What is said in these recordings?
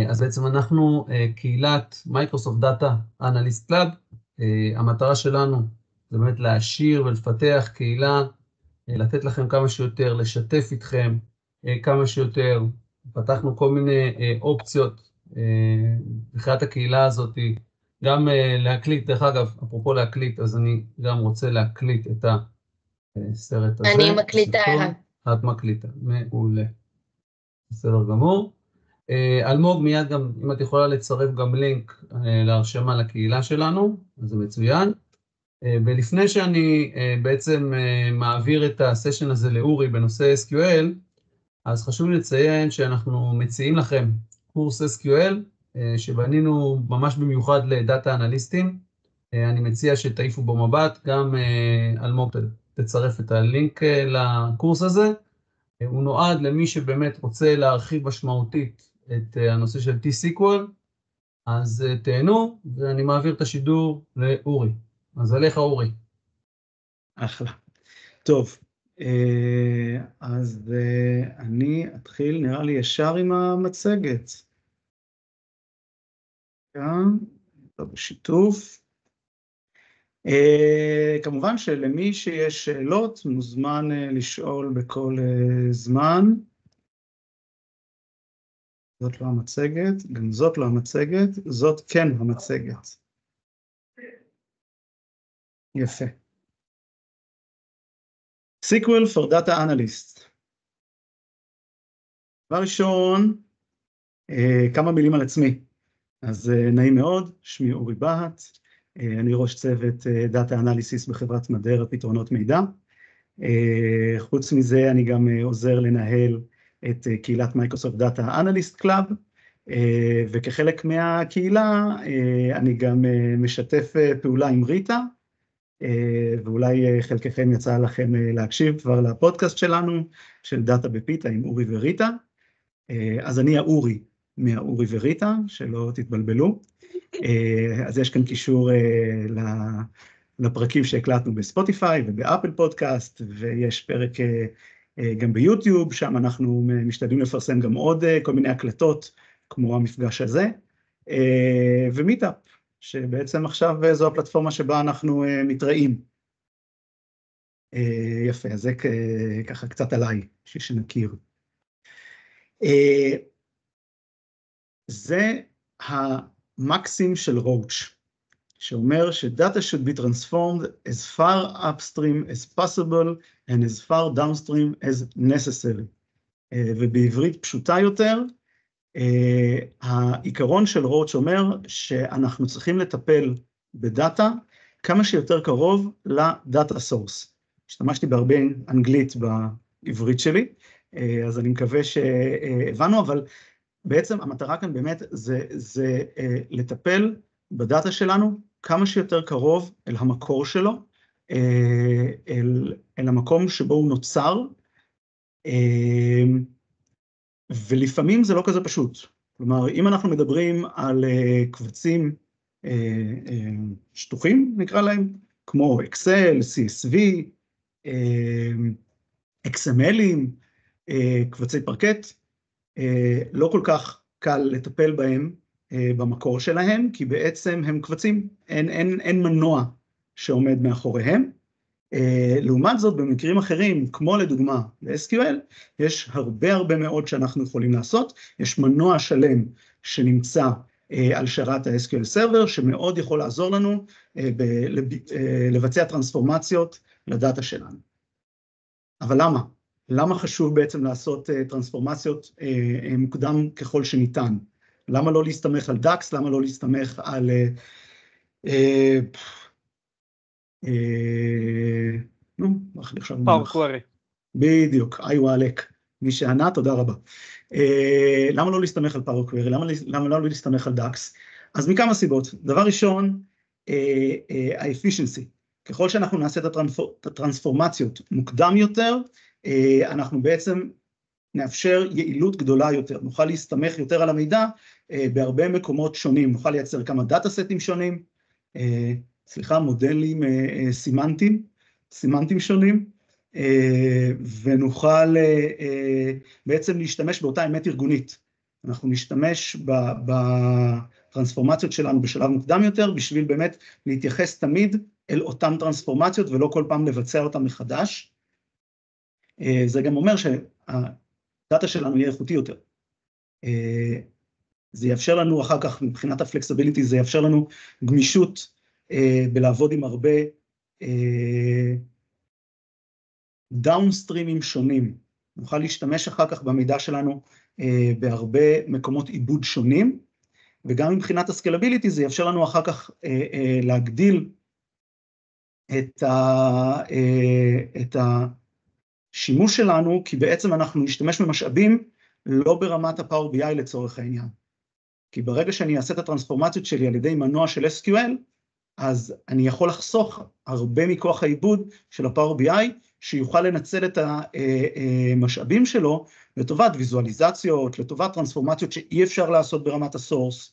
אז בעצם אנחנו קהילת מייקרוסופט דאטה אנליסט קלאב. המטרה שלנו זה באמת להעשיר ולפתח קהילה, לתת לכם כמה שיותר, לשתף איתכם כמה שיותר. פתחנו כל מיני אופציות בחיית הקהילה הזאת, גם להקליט, דרך אגב, אפרופו להקליט, אז אני גם רוצה להקליט את הסרט הזה. אני מקליטה. את מקליטה, מעולה. בסדר גמור. אלמוג, מיד גם, אם את יכולה לצרף גם לינק להרשמה לקהילה שלנו, אז זה מצוין. ולפני שאני בעצם מעביר את הסשן הזה לאורי בנושא SQL, אז חשוב לי לציין שאנחנו מציעים לכם קורס SQL, שבנינו ממש במיוחד לדאטה אנליסטים. אני מציע שתעיפו בו מבט, גם אלמוג תצרף את הלינק לקורס הזה. הוא נועד למי שבאמת רוצה להרחיב משמעותית את הנושא של T-SQL, אז תהנו, ואני מעביר את השידור לאורי. אז עליך אורי. אחלה. טוב, אז אני אתחיל נראה לי ישר עם המצגת. כאן, בשיתוף. כמובן שלמי שיש שאלות, מוזמן לשאול בכל זמן. זאת לא המצגת, גם זאת לא המצגת, זאת כן המצגת. יפה. SQL for Data Analyst. דבר ראשון, כמה מילים על עצמי. אז נעים מאוד, שמי אורי בהט, אני ראש צוות Data Analysis בחברת מדרה פתרונות מידע. חוץ מזה אני גם עוזר לנהל את קהילת מייקרוסופט דאטה אנליסט קלאב, וכחלק מהקהילה אני גם משתף פעולה עם ריטה, ואולי חלקכם יצא לכם להקשיב כבר לפודקאסט שלנו, של דאטה בפיתה עם אורי וריטה. אז אני האורי מהאורי וריטה, שלא תתבלבלו. אז יש כאן קישור לפרקים שהקלטנו בספוטיפיי ובאפל פודקאסט, ויש פרק גם ביוטיוב, שם אנחנו משתדלים לפרסם גם עוד כל מיני הקלטות, כמו המפגש הזה, ומיטאפ, שבעצם עכשיו זו הפלטפורמה שבה אנחנו מתראים. יפה, אז זה ככה קצת עליי, שנכיר. זה המקסים של רוץ', שאומר ש-data should be transformed as far upstream as possible and as far downstream as necessary. ובעברית פשוטה יותר, העיקרון של רוץ' אומר שאנחנו צריכים לטפל בדאטה כמה שיותר קרוב לדאטה סורס. השתמשתי בהרבה אנגלית בעברית שלי, אז אני מקווה שהבנו, אבל בעצם המטרה כאן באמת זה לטפל בדאטה שלנו כמה שיותר קרוב אל המקור שלו, אל המקום שבו הוא נוצר, ולפעמים זה לא כזה פשוט. כלומר, אם אנחנו מדברים על קבצים שטוחים, נקרא להם, כמו Excel, CSV, XML'ים, קבצי פרקט, לא כל כך קל לטפל בהם במקור שלהם, כי בעצם הם קבצים, אין מנוע שעומד מאחוריהם. לעומת זאת, במקרים אחרים, כמו לדוגמה ב-SQL, יש הרבה מאוד שאנחנו יכולים לעשות, יש מנוע שלם שנמצא על שרת ה-SQL Server, שמאוד יכול לעזור לנו לבצע טרנספורמציות לדאטה שלנו. אבל למה? למה חשוב בעצם לעשות טרנספורמציות מוקדם ככל שניתן? למה לא להסתמך על דאקס? למה לא להסתמך על פאוור קווירי. בדיוק, איוואלק, מי שענה, תודה רבה. למה לא להסתמך על פאוור קווירי? למה לא להסתמך על דאקס? אז מכמה סיבות. דבר ראשון, האפישנסי. ככל שאנחנו נעשה את הטרנספורמציות מוקדם יותר, אנחנו בעצם נאפשר יעילות גדולה יותר, נוכל להסתמך יותר על המידע בהרבה מקומות שונים, נוכל לייצר כמה דאטה סטים שונים, מודלים סימנטיים שונים, ונוכל בעצם להשתמש באותה אמת ארגונית, אנחנו נשתמש בטרנספורמציות שלנו בשלב מוקדם יותר, בשביל באמת להתייחס תמיד אל אותן טרנספורמציות, ולא כל פעם לבצע אותן מחדש. זה גם אומר שהדאטה שלנו יהיה איכותי יותר. זה יאפשר לנו אחר כך, מבחינת הפלקסיביליטי, זה יאפשר לנו גמישות בלעבוד עם הרבה דאונסטרימים שונים. נוכל להשתמש אחר כך במידע שלנו בהרבה מקומות עיבוד שונים, וגם מבחינת הסקלביליטי זה יאפשר לנו אחר כך להגדיל את השימוש שלנו, כי בעצם אנחנו נשתמש במשאבים לא ברמת ה-Power BI לצורך העניין. כי ברגע שאני אעשה את הטרנספורמציות שלי על ידי מנוע של SQL, אז אני יכול לחסוך הרבה מכוח העיבוד של ה-Power BI, שיוכל לנצל את המשאבים שלו לטובת ויזואליזציות, לטובת טרנספורמציות שאי אפשר לעשות ברמת הסורס,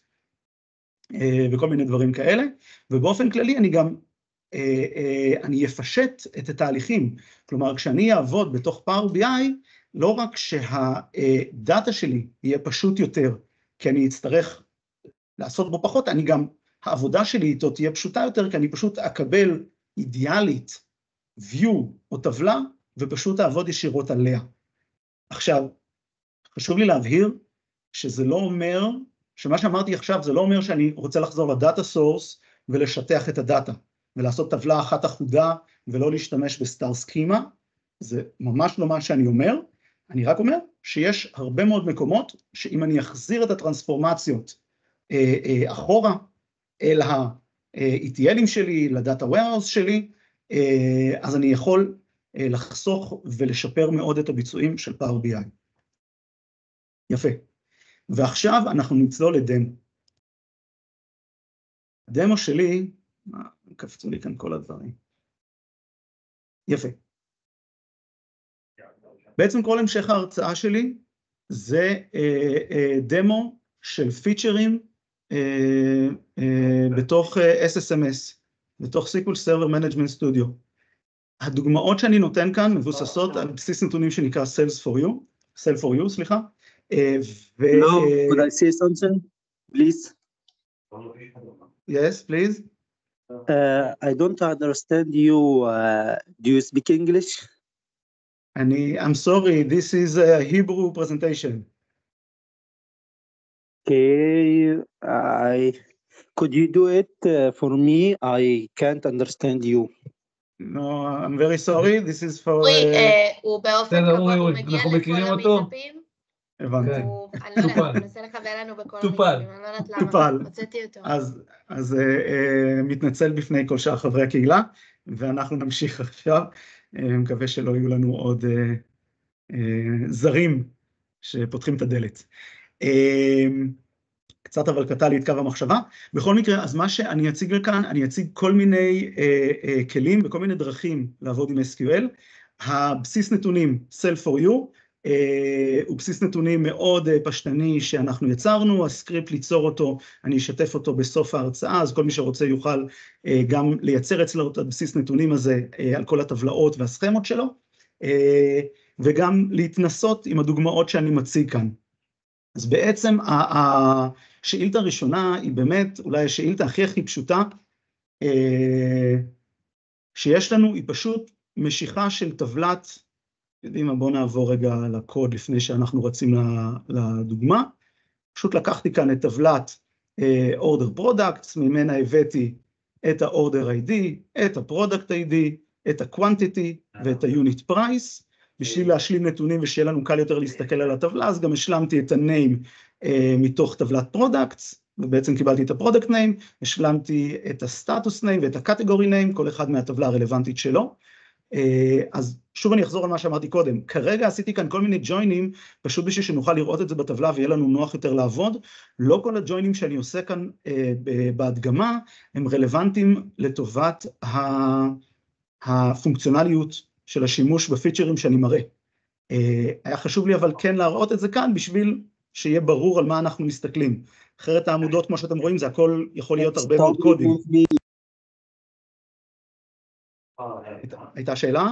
וכל מיני דברים כאלה. ובאופן כללי אני גם, אני אפשט את התהליכים. כלומר, כשאני אעבוד בתוך Power BI, לא רק שהדאטה שלי יהיה פשוט יותר, כי אני אצטרך לעשות בו פחות, אני גם, העבודה שלי איתו תהיה פשוטה יותר, כי אני פשוט אקבל אידיאלית view או טבלה, ופשוט אעבוד ישירות עליה. עכשיו, חשוב לי להבהיר שזה לא אומר, שמה שאמרתי עכשיו זה לא אומר שאני רוצה לחזור לדאטה סורס ולשטח את הדאטה, ולעשות טבלה אחת אחודה ולא להשתמש בסטאר סקימה, זה ממש לא מה שאני אומר, אני רק אומר שיש הרבה מאוד מקומות שאם אני אחזיר את הטרנספורמציות אחורה אל ה-ETLים שלי, לדאטה warehouse שלי, אז אני יכול לחסוך ולשפר מאוד את הביצועים של Power BI. יפה. ועכשיו אנחנו נצלול לדמו. הדמו שלי, קפצו לי כאן כל הדברים. יפה. בעצם כל המשך ההרצאה שלי זה דמו של פיצ'רים בתוך SSMS, בתוך SQL Server Management Studio. הדוגמאות שאני נותן כאן מבוססות על בסיס נתונים שנקרא Sales for You, סליחה. Hello, could I say something, please? Yes, please. I don't understand you. Do you speak English? I'm sorry, this is a Hebrew presentation. Okay, could you do it for me? I can't understand you. No, I'm very sorry, this is for... הוא באופן קבוע, הוא מגיע לכל המיטאפים. הבנתי. אני לא יודעת, הוא מנסה לחבר לנו בכל המיטאפים, אני לא יודעת למה, הוצאתי אותו. אז מתנצל בפני כל שאר חברי הקהילה, ואנחנו נמשיך עכשיו, מקווה שלא יהיו לנו עוד זרים שפותחים את הדלת. קצת אבל קטע לי את קו המחשבה. בכל מקרה, אז מה שאני אציג לכאן, אני אציג כל מיני כלים וכל מיני דרכים לעבוד עם SQL. הבסיס נתונים Sales for You, הוא בסיס נתונים מאוד פשטני שאנחנו יצרנו, הסקריפט ליצור אותו, אני אשתף אותו בסוף ההרצאה, אז כל מי שרוצה יוכל גם לייצר אצלו את הבסיס נתונים הזה על כל הטבלאות והסכמות שלו, וגם להתנסות עם הדוגמאות שאני מציג כאן. אז בעצם השאילתה הראשונה היא באמת אולי השאילתה הכי פשוטה שיש לנו, היא פשוט משיכה של טבלת, יודעים מה, בואו נעבור רגע לקוד לפני שאנחנו רצים לדוגמה, פשוט לקחתי כאן את טבלת Order Products, ממנה הבאתי את ה-Order ID, את ה-Product ID, את ה-Quantity ואת ה-Unit Price, בשביל להשלים נתונים ושיהיה לנו קל יותר להסתכל על הטבלה, אז גם השלמתי את ה-Name מתוך טבלת Products, ובעצם קיבלתי את ה-Product Name, השלמתי את ה-Status Name ואת ה-Category Name, כל אחד מהטבלה הרלוונטית שלו. אז שוב אני אחזור על מה שאמרתי קודם, כרגע עשיתי כאן כל מיני ג'וינים, פשוט בשביל שנוכל לראות את זה בטבלה ויהיה לנו נוח יותר לעבוד, לא כל הג'וינים שאני עושה כאן בהדגמה, הם רלוונטיים לטובת הפונקציונליות של השימוש בפיצ'רים שאני מראה. היה חשוב לי אבל כן להראות את זה כאן, בשביל שיהיה ברור על מה אנחנו מסתכלים. אחרת העמודות, כמו שאתם רואים, זה הכל יכול להיות הרבה מאוד קודים. הייתה שאלה?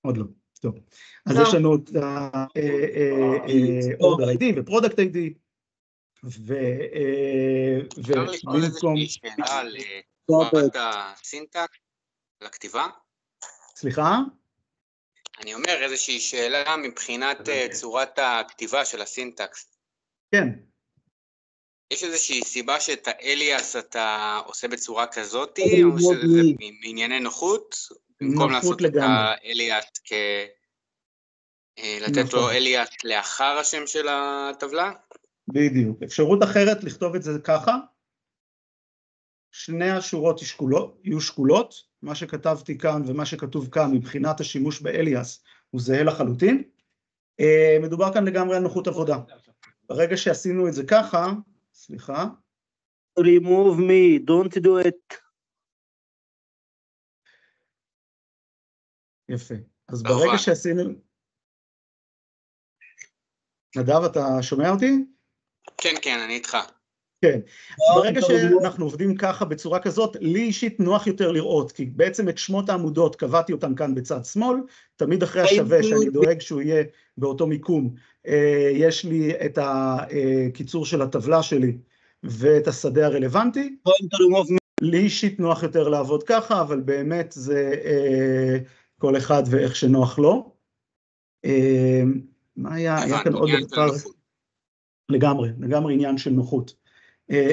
עוד לא. טוב, אז יש לנו את Order ID ו-Product ID, אפשר לשאול איזושהי שאלה על צורת הסינטקס, לכתיבה? סליחה? אני אומר איזושהי שאלה מבחינת צורת הכתיבה של הסינטקס. כן. יש איזושהי סיבה שאת האליאס אתה עושה בצורה כזאת, או שזה מענייני נוחות? במקום לעשות את האליאס לתת לו אליאס לאחר השם של הטבלה? בדיוק. אפשרות אחרת לכתוב את זה ככה, שני השורות יהיו שקולות, מה שכתבתי כאן ומה שכתוב כאן מבחינת השימוש באליאס הוא זהה לחלוטין. מדובר כאן לגמרי על נוחות עבודה. ברגע שעשינו את זה ככה, סליחה. Remove me, don't do it. יפה. אז ברגע שעשינו... נדב, אתה שומע אותי? כן, כן, אני איתך. כן. ברגע שאנחנו עובדים ככה בצורה כזאת, לי אישית נוח יותר לראות, כי בעצם את שמות העמודות קבעתי אותם כאן בצד שמאל, תמיד אחרי השווה שאני דואג שהוא יהיה באותו מיקום, יש לי את הקיצור של הטבלה שלי ואת השדה הרלוונטי. לי אישית נוח יותר לעבוד ככה, אבל באמת זה כל אחד ואיך שנוח לו. מה היה? היה כאן עוד דבר? לגמרי עניין של נוחות.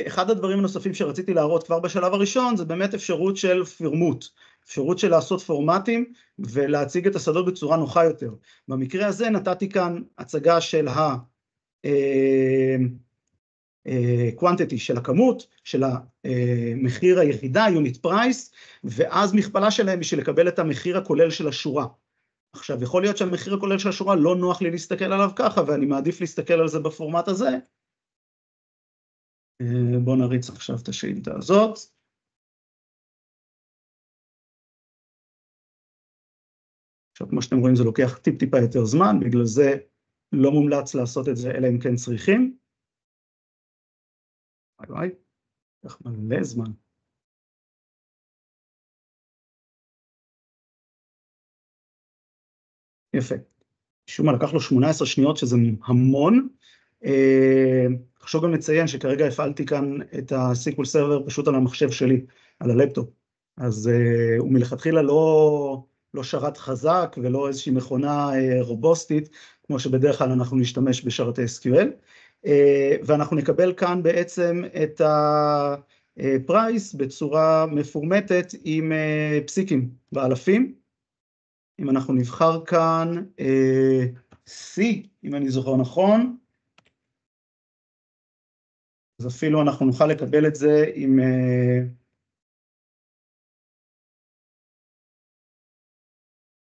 אחד הדברים הנוספים שרציתי להראות כבר בשלב הראשון, זה באמת אפשרות של פירמוט, אפשרות של לעשות פורמטים ולהציג את השדות בצורה נוחה יותר. במקרה הזה נתתי כאן הצגה של quantity, של הכמות, של המחיר היחידה, unit price, ואז מכפלה שלהם בשביל לקבל את המחיר הכולל של השורה. עכשיו, יכול להיות שהמחיר הכולל של השורה לא נוח לי להסתכל עליו ככה, ואני מעדיף להסתכל על זה בפורמט הזה. בואו נריץ עכשיו את השאילתה הזאת. עכשיו, כמו שאתם רואים, זה לוקח טיפה יותר זמן, בגלל זה לא מומלץ לעשות את זה, אלא אם כן צריכים. וואי, כך מלא זמן. יפה. משום מה, לקח לו 18 שניות, שזה המון. חשוב גם לציין שכרגע הפעלתי כאן את ה-SQL Server פשוט על המחשב שלי, על הלפטופ. אז הוא מלכתחילה לא שרת חזק ולא איזושהי מכונה רובוסטית, כמו שבדרך כלל אנחנו נשתמש בשרתי SQL. ואנחנו נקבל כאן בעצם את הפרייס בצורה מפורמטת עם פסיקים באלפים. אם אנחנו נבחר כאן C, אם אני זוכר נכון, אז אפילו אנחנו נוכל לקבל את זה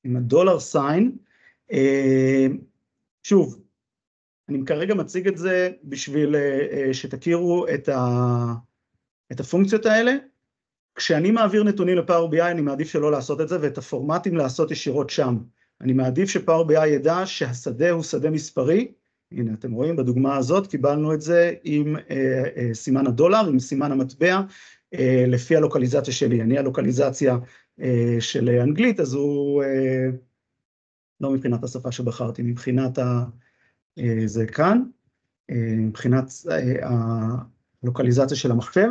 עם הדולר סיין. שוב, אני כרגע מציג את זה בשביל שתכירו את הפונקציות האלה. כשאני מעביר נתונים לפאור בי איי, אני מעדיף שלא לעשות את זה, ואת הפורמטים לעשות ישירות שם. אני מעדיף שפאור בי איי ידע שהשדה הוא שדה מספרי. הנה, אתם רואים, בדוגמה הזאת קיבלנו את זה עם סימן הדולר, עם סימן המטבע, לפי הלוקליזציה שלי. אני הלוקליזציה של אנגלית, אז הוא לא מבחינת השפה שבחרתי, מבחינת זה כאן, מבחינת הלוקליזציה של המחשב,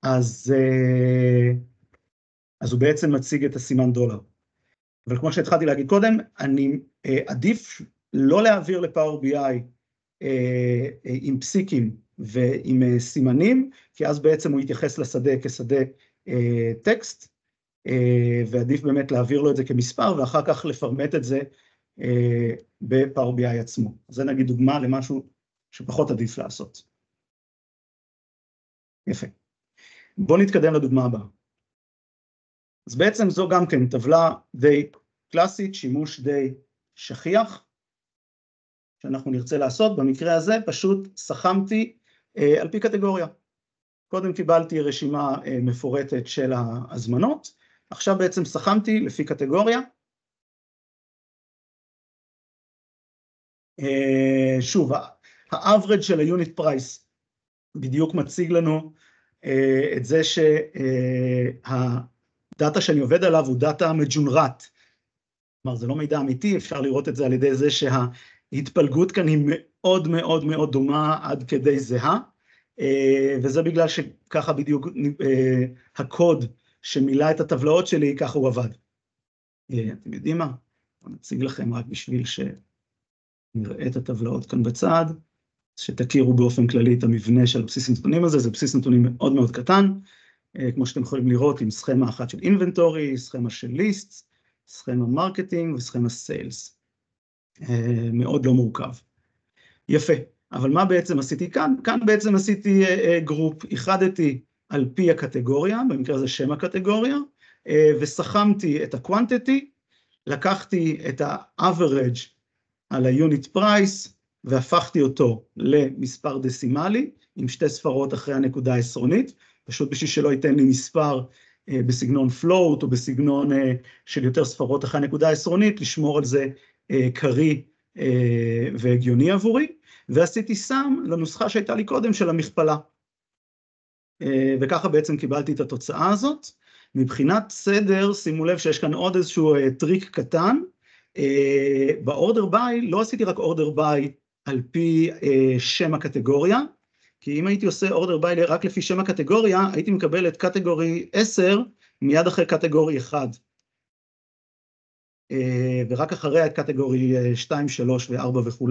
אז הוא בעצם מציג את הסימן דולר. אבל כמו שהתחלתי להגיד קודם, אני עדיף לא להעביר לפאור בי איי עם פסיקים ועם סימנים, כי אז בעצם הוא יתייחס לשדה כשדה טקסט, ועדיף באמת להעביר לו את זה כמספר, ואחר כך לפרמט את זה בפאור בי איי עצמו. זה נגיד דוגמה למשהו שפחות עדיף לעשות. יפה. בואו נתקדם לדוגמה הבאה. אז בעצם זו גם כן טבלה די קלאסית, שימוש די שכיח, שאנחנו נרצה לעשות. במקרה הזה פשוט סכמתי על פי קטגוריה. קודם קיבלתי רשימה מפורטת של ההזמנות, עכשיו בעצם סכמתי לפי קטגוריה. שוב, ה-average של ה-unit price בדיוק מציג לנו את זה שהדאטה שאני עובד עליו הוא דאטה מג'ונרט. כלומר, זה לא מידע אמיתי, אפשר לראות את זה על ידי זה שההתפלגות כאן היא מאוד מאוד מאוד דומה עד כדי זהה, וזה בגלל שככה בדיוק הקוד שמילא את הטבלאות שלי, ככה הוא עבד. אתם יודעים מה? אני אציג לכם רק בשביל שנראה את הטבלאות כאן בצד, שתכירו באופן כללי את המבנה של בסיס נתונים הזה, זה בסיס נתונים מאוד מאוד קטן, כמו שאתם יכולים לראות עם סכמה אחת של inventory, סכמה של lists, סכמה מרקטינג וסכמה סיילס. מאוד לא מורכב. יפה, אבל מה בעצם עשיתי כאן? כאן בעצם עשיתי גרופ, איחדתי על פי הקטגוריה, במקרה הזה שם הקטגוריה, וסכמתי את ה-quantity, לקחתי את ה-average על ה-unit price, והפכתי אותו למספר דסימלי, עם 2 ספרות אחרי הנקודה העשרונית, פשוט בשביל שלא ייתן לי מספר בסגנון float, או בסגנון של יותר ספרות אחרי הנקודה העשרונית, לשמור על זה קרי והגיוני עבורי, ועשיתי סם לנוסחה שהייתה לי קודם של המכפלה. וככה בעצם קיבלתי את התוצאה הזאת. מבחינת סדר, שימו לב שיש כאן עוד איזשהו טריק קטן, באורדר ביי, לא עשיתי רק אורדר ביי על פי שם הקטגוריה, כי אם הייתי עושה אורדר ביי רק לפי שם הקטגוריה, הייתי מקבל את קטגורי 10 מיד אחרי קטגורי 1. ורק אחריה את קטגורי 2, 3 ו4 וכו'.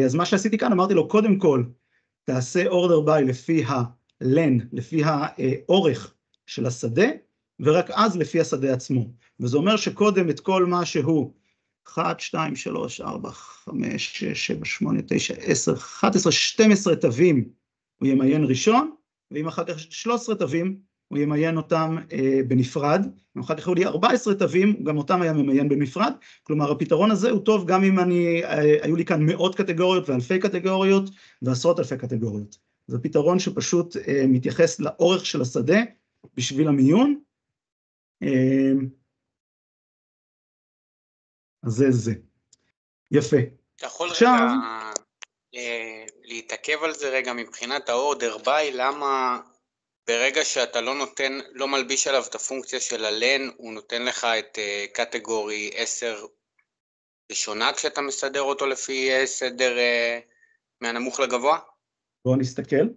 אז מה שעשיתי כאן, אמרתי לו, קודם כל, תעשה אורדר ביי לפי ה-len, לפי האורך של השדה, ורק אז לפי השדה עצמו. וזה אומר שקודם את כל מה שהוא 1, 2, 3, 4, 5, 6, 7, 8, 9, 10, 11, 12 תווים הוא ימיין ראשון, ואם אחר כך 13 תווים הוא ימיין אותם בנפרד, ואחר כך הוא לי 14 תווים, גם אותם היה ממיין בנפרד, כלומר הפתרון הזה הוא טוב גם אם היו לי כאן מאות קטגוריות ואלפי קטגוריות ועשרות אלפי קטגוריות. זה פתרון שפשוט מתייחס לאורך של השדה בשביל המיון, אז זה. יפה. אתה יכול רגע להתעכב על זה רגע מבחינת האורדר ביי, למה ברגע שאתה לא מלביש עליו את הפונקציה של הלן, הוא נותן לך את קטגורי 10 ראשונה כשאתה מסדר אותו לפי סדר מהנמוך לגבוה? בואו נסתכל.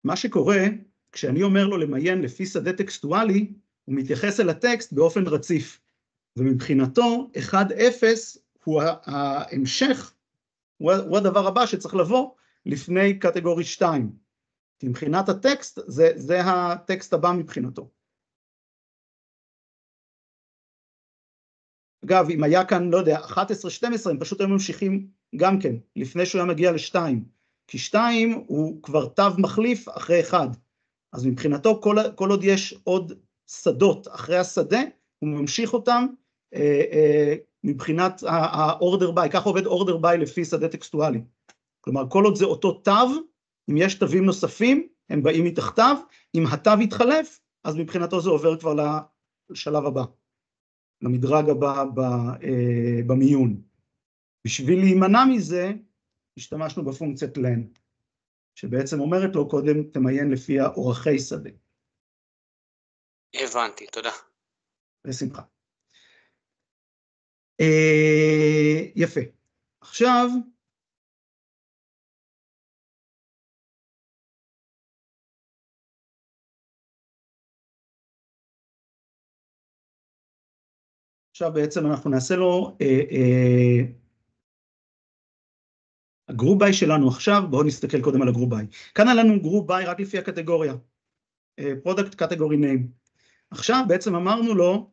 מה שקורה, כשאני אומר לו למיין לפי שדה טקסטואלי, הוא מתייחס אל הטקסט באופן רציף. ומבחינתו, 1-0 הוא ההמשך, הוא הדבר הבא שצריך לבוא לפני קטגורי 2. כי מבחינת הטקסט, זה הטקסט הבא מבחינתו. אגב, אם היה כאן, לא יודע, 11-12, הם פשוט היו ממשיכים גם כן, לפני שהוא היה מגיע ל-2. כי 2 הוא כבר תו מחליף אחרי 1. אז מבחינתו, כל עוד יש עוד שדות אחרי השדה, הוא ממשיך אותם מבחינת האורדר ביי. ככה עובד אורדר ביי לפי שדה טקסטואלי. כלומר, כל עוד זה אותו תו, אם יש תווים נוספים, הם באים מתחתיו, אם התו יתחלף, אז מבחינתו זה עובר כבר לשלב הבא, למדרג הבא במיון. בשביל להימנע מזה, השתמשנו בפונקציית len, שבעצם אומרת לו קודם תמיין לפי האורכי שדה. הבנתי, תודה. בשמחה. יפה. עכשיו, בעצם אנחנו נעשה לו, הגרופ ביי שלנו עכשיו, בואו נסתכל קודם על הגרופ ביי. כאן היה לנו גרופ ביי רק לפי הקטגוריה, product category name. עכשיו בעצם אמרנו לו,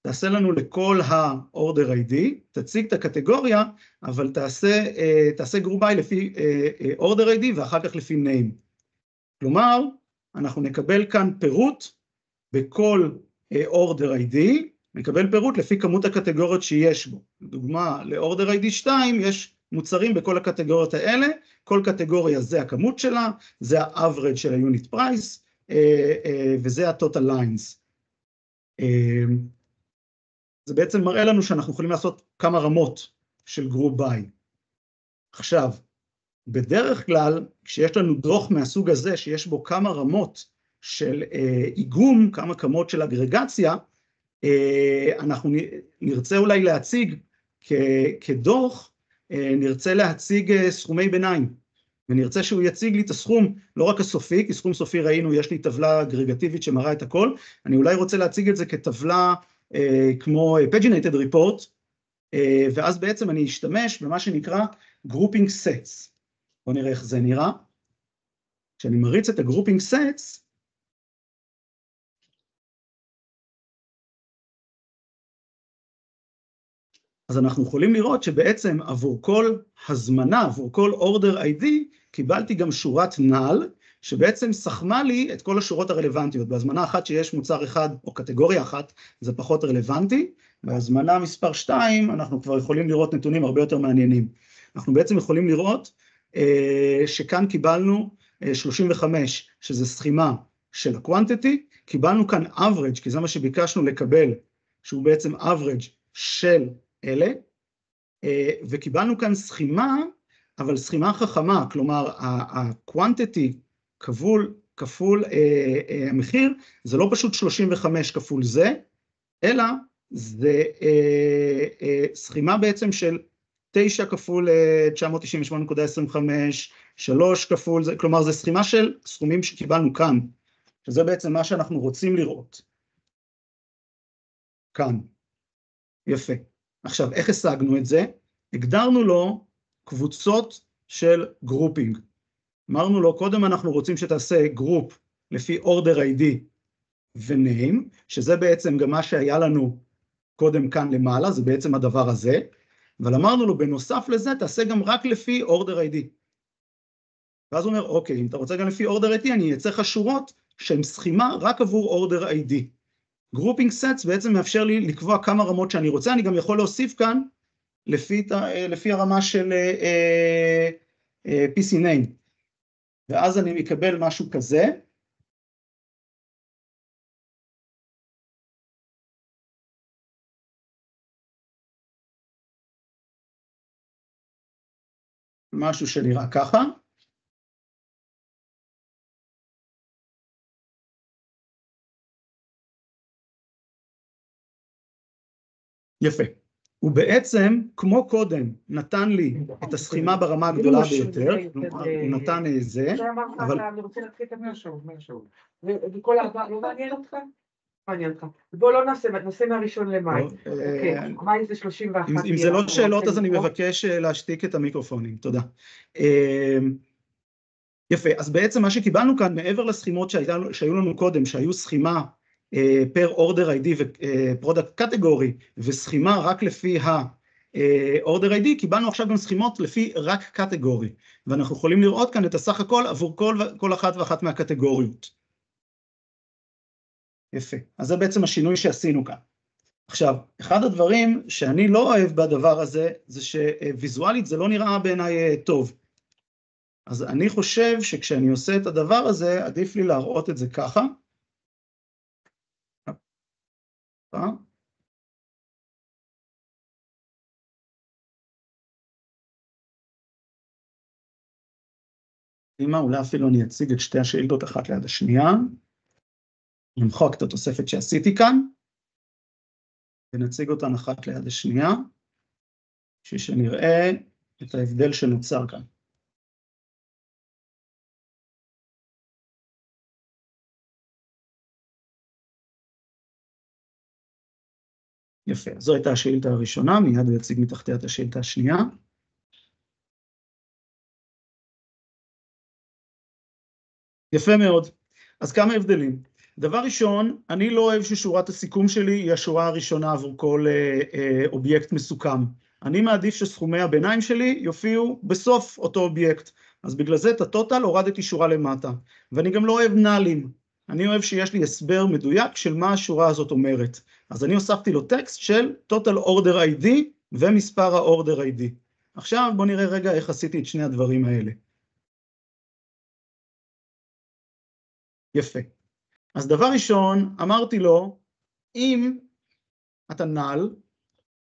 תעשה לנו לכל ה-order ID, תציג את הקטגוריה, אבל תעשה גרופ ביי לפי order ID ואחר כך לפי name. כלומר, אנחנו נקבל כאן פירוט בכל order ID, נקבל פירוט לפי כמות הקטגוריות שיש בו. לדוגמה, ל-order ID 2 יש מוצרים בכל הקטגוריות האלה, כל קטגוריה זה הכמות שלה, זה ה-average של ה-unit price, וזה ה-total lines. זה בעצם מראה לנו שאנחנו יכולים לעשות כמה רמות של גרופ ביי. עכשיו, בדרך כלל, כשיש לנו דוח מהסוג הזה, שיש בו כמה רמות של איגום, כמה כמות של אגרגציה, אנחנו נרצה אולי להציג כדוח, נרצה להציג סכומי ביניים, ונרצה שהוא יציג לי את הסכום, לא רק הסופי, כי סכום סופי ראינו, יש לי טבלה אגרגטיבית שמראה את הכל, אני אולי רוצה להציג את זה כטבלה כמו Paginated Report, ואז בעצם אני אשתמש במה שנקרא Grouping Sets. בואו נראה איך זה נראה. כשאני מריץ את ה-Grouping Sets, אז אנחנו יכולים לראות שבעצם עבור כל הזמנה, עבור כל Order ID, קיבלתי גם שורת null, שבעצם סכמה לי את כל השורות הרלוונטיות. בהזמנה אחת שיש מוצר אחד או קטגוריה אחת, זה פחות רלוונטי, בהזמנה מספר 2 אנחנו כבר יכולים לראות נתונים הרבה יותר מעניינים. אנחנו בעצם יכולים לראות שכאן קיבלנו 35, שזה סכימה של ה-quantity, קיבלנו כאן average, כי זה מה שביקשנו לקבל, שהוא בעצם average של אלה, וקיבלנו כאן סכימה, אבל סכימה חכמה, כלומר ה-quantity כפול המחיר, זה לא פשוט 35 כפול זה, אלא זה סכימה בעצם של 9 כפול 998.25, 3 כפול זה, כלומר זה סכימה של סכומים שקיבלנו כאן, שזה בעצם מה שאנחנו רוצים לראות. כאן. יפה. עכשיו, איך השגנו את זה? הגדרנו לו קבוצות של גרופינג. אמרנו לו, קודם אנחנו רוצים שתעשה גרופ לפי order ID ו-name, שזה בעצם גם מה שהיה לנו קודם כאן למעלה, זה בעצם הדבר הזה, אבל אמרנו לו, בנוסף לזה, תעשה גם רק לפי order ID. ואז הוא אומר, אוקיי, אם אתה רוצה גם לפי order ID, אני אצא לך שורות שהן סכימה רק עבור order ID. Grouping Sets בעצם מאפשר לי לקבוע כמה רמות שאני רוצה, אני גם יכול להוסיף כאן לפי הרמה של PC Name. ואז אני מקבל משהו כזה. משהו שנראה ככה. יפה. הוא בעצם, כמו קודם, נתן לי את הסכימה ברמה הגדולה ביותר, הוא נתן זה, אבל... אני רוצה להתחיל את מהשעות. וכל העבר לא מעניין אותך? מעניין אותך. בואו לא נעשה מהראשון למאי. אוקיי, מאי זה 31. אם זה לא שאלות, אז אני מבקש להשתיק את המיקרופונים. תודה. יפה, אז בעצם מה שקיבלנו כאן, מעבר לסכימות שהיו לנו קודם, שהיו סכימה per order ID ו-product category, וסכימה רק לפי ה-order ID, קיבלנו עכשיו גם סכימות לפי רק category, ואנחנו יכולים לראות כאן את הסך הכל עבור כל אחת ואחת מהקטגוריות. יפה, אז זה בעצם השינוי שעשינו כאן. עכשיו, אחד הדברים שאני לא אוהב בדבר הזה, זה שוויזואלית זה לא נראה בעיניי טוב. אז אני חושב שכשאני עושה את הדבר הזה, עדיף לי להראות את זה ככה. אולי אפילו אני אציג את שתי השאילתות אחת ליד השנייה, נמחק את התוספת שעשיתי כאן, ונציג אותן אחת ליד השנייה, בשביל שנראה את ההבדל שנוצר כאן. יפה, זו הייתה השאילתה הראשונה, מיד הוא יציג מתחתיה את השאילתה השנייה. יפה מאוד, אז כמה הבדלים. דבר ראשון, אני לא אוהב ששורת הסיכום שלי היא השורה הראשונה עבור כל אובייקט מסוכם. אני מעדיף שסכומי הביניים שלי יופיעו בסוף אותו אובייקט, אז בגלל זה את הטוטל הורדתי שורה למטה, ואני גם לא אוהב נאלים. אני אוהב שיש לי הסבר מדויק של מה השורה הזאת אומרת. אז אני הוספתי לו טקסט של total order ID ומספר ה-order ID. עכשיו בוא נראה רגע איך עשיתי את שני הדברים האלה. יפה. אז דבר ראשון, אמרתי לו, אם אתה null,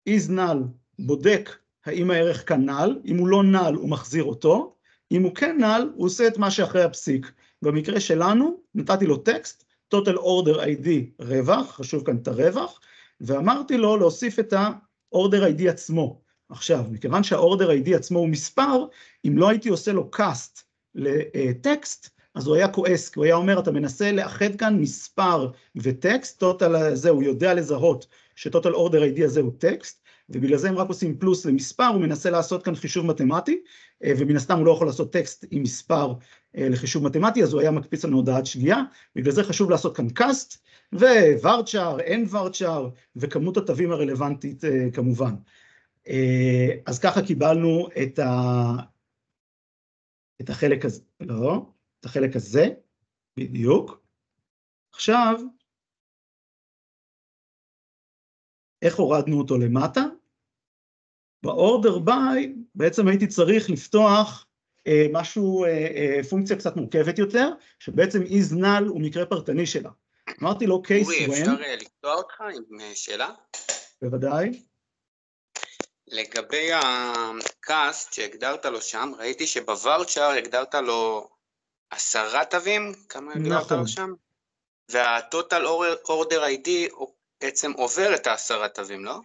is null בודק האם הערך כאן null, אם הוא לא null הוא מחזיר אותו, אם הוא כן null הוא עושה את מה שאחרי הפסיק. במקרה שלנו, נתתי לו טקסט, total order ID רווח, חשוב כאן את הרווח, ואמרתי לו להוסיף את ה-order ID עצמו. עכשיו, מכיוון שה-order ID עצמו הוא מספר, אם לא הייתי עושה לו cast לטקסט, אז הוא היה כועס, כי הוא היה אומר, אתה מנסה לאחד כאן מספר וטקסט, total הזה, הוא יודע לזהות שטוטל order ID הזה הוא טקסט, ובגלל זה הם רק עושים פלוס למספר, הוא מנסה לעשות כאן חישוב מתמטי, ומן הסתם הוא לא יכול לעשות טקסט עם מספר לחישוב מתמטי, אז הוא היה מקפיץ לנו הודעת שגיאה, בגלל זה חשוב לעשות כאן cast, וורצ'ר, אין וורצ'ר, וכמות התווים הרלוונטית כמובן. אז ככה קיבלנו את החלק הזה, לא, את החלק הזה, בדיוק. עכשיו, איך הורדנו אותו למטה? באורדר ביי, בעצם הייתי צריך לפתוח משהו, פונקציה קצת מורכבת יותר, שבעצם is null הוא מקרה פרטני שלה. אמרתי לו case when... אורי, אפשר לקטוע אותך עם שאלה? בוודאי. לגבי הקאסט שהגדרת לו שם, ראיתי שבוואוצ'ר הגדרת לו 10 תווים, כמה הגדרת לו שם? והטוטל אורדר איי-די בעצם עובר את 10 תווים, לא?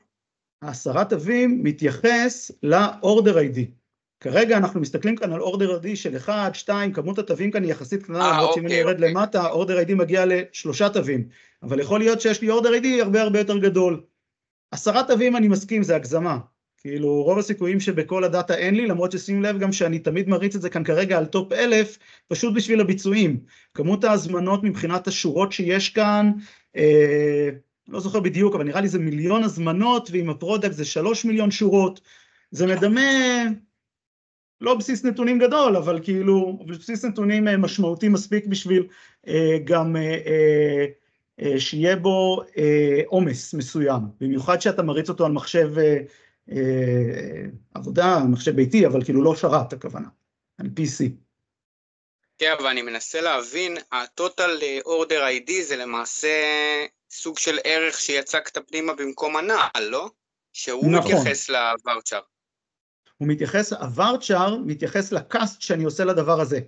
10 תווים מתייחס לאורדר איי-די. כרגע אנחנו מסתכלים כאן על אורדר איי-די של 1, 2, כמות התווים כאן היא יחסית קטנה, למרות שאם אני יורד למטה, אורדר איי-די מגיע ל3 תווים, אבל יכול להיות שיש לי אורדר איי-די הרבה יותר גדול. 10 תווים אני מסכים, זה הגזמה. כאילו רוב הסיכויים שבכל הדאטה אין לי, למרות ששים לב גם שאני תמיד מריץ את זה כאן כרגע על טופ 1000, פשוט בשביל הביצועים. כמות ההזמנות מבחינת השורות שיש כאן, לא זוכר בדיוק, אבל נראה לי זה 1,000,000 הזמנות, ועם הפרודקט זה 3 מיליון שורות. זה מדמה, לא בסיס נתונים גדול, אבל כאילו, בסיס נתונים משמעותי מספיק בשביל גם שיהיה בו עומס מסוים. במיוחד שאתה מריץ אותו על מחשב עבודה, מחשב ביתי, אבל כאילו לא שרת הכוונה, על PC. כן, אבל אני מנסה להבין, ה-Total Order ID זה למעשה סוג של ערך שיצקת פנימה במקום הנעל, לא? שהוא נכון. מתייחס לוואוצ'ר. הוא מתייחס, הוואוצ'ר מתייחס לקאסט שאני עושה לדבר הזה.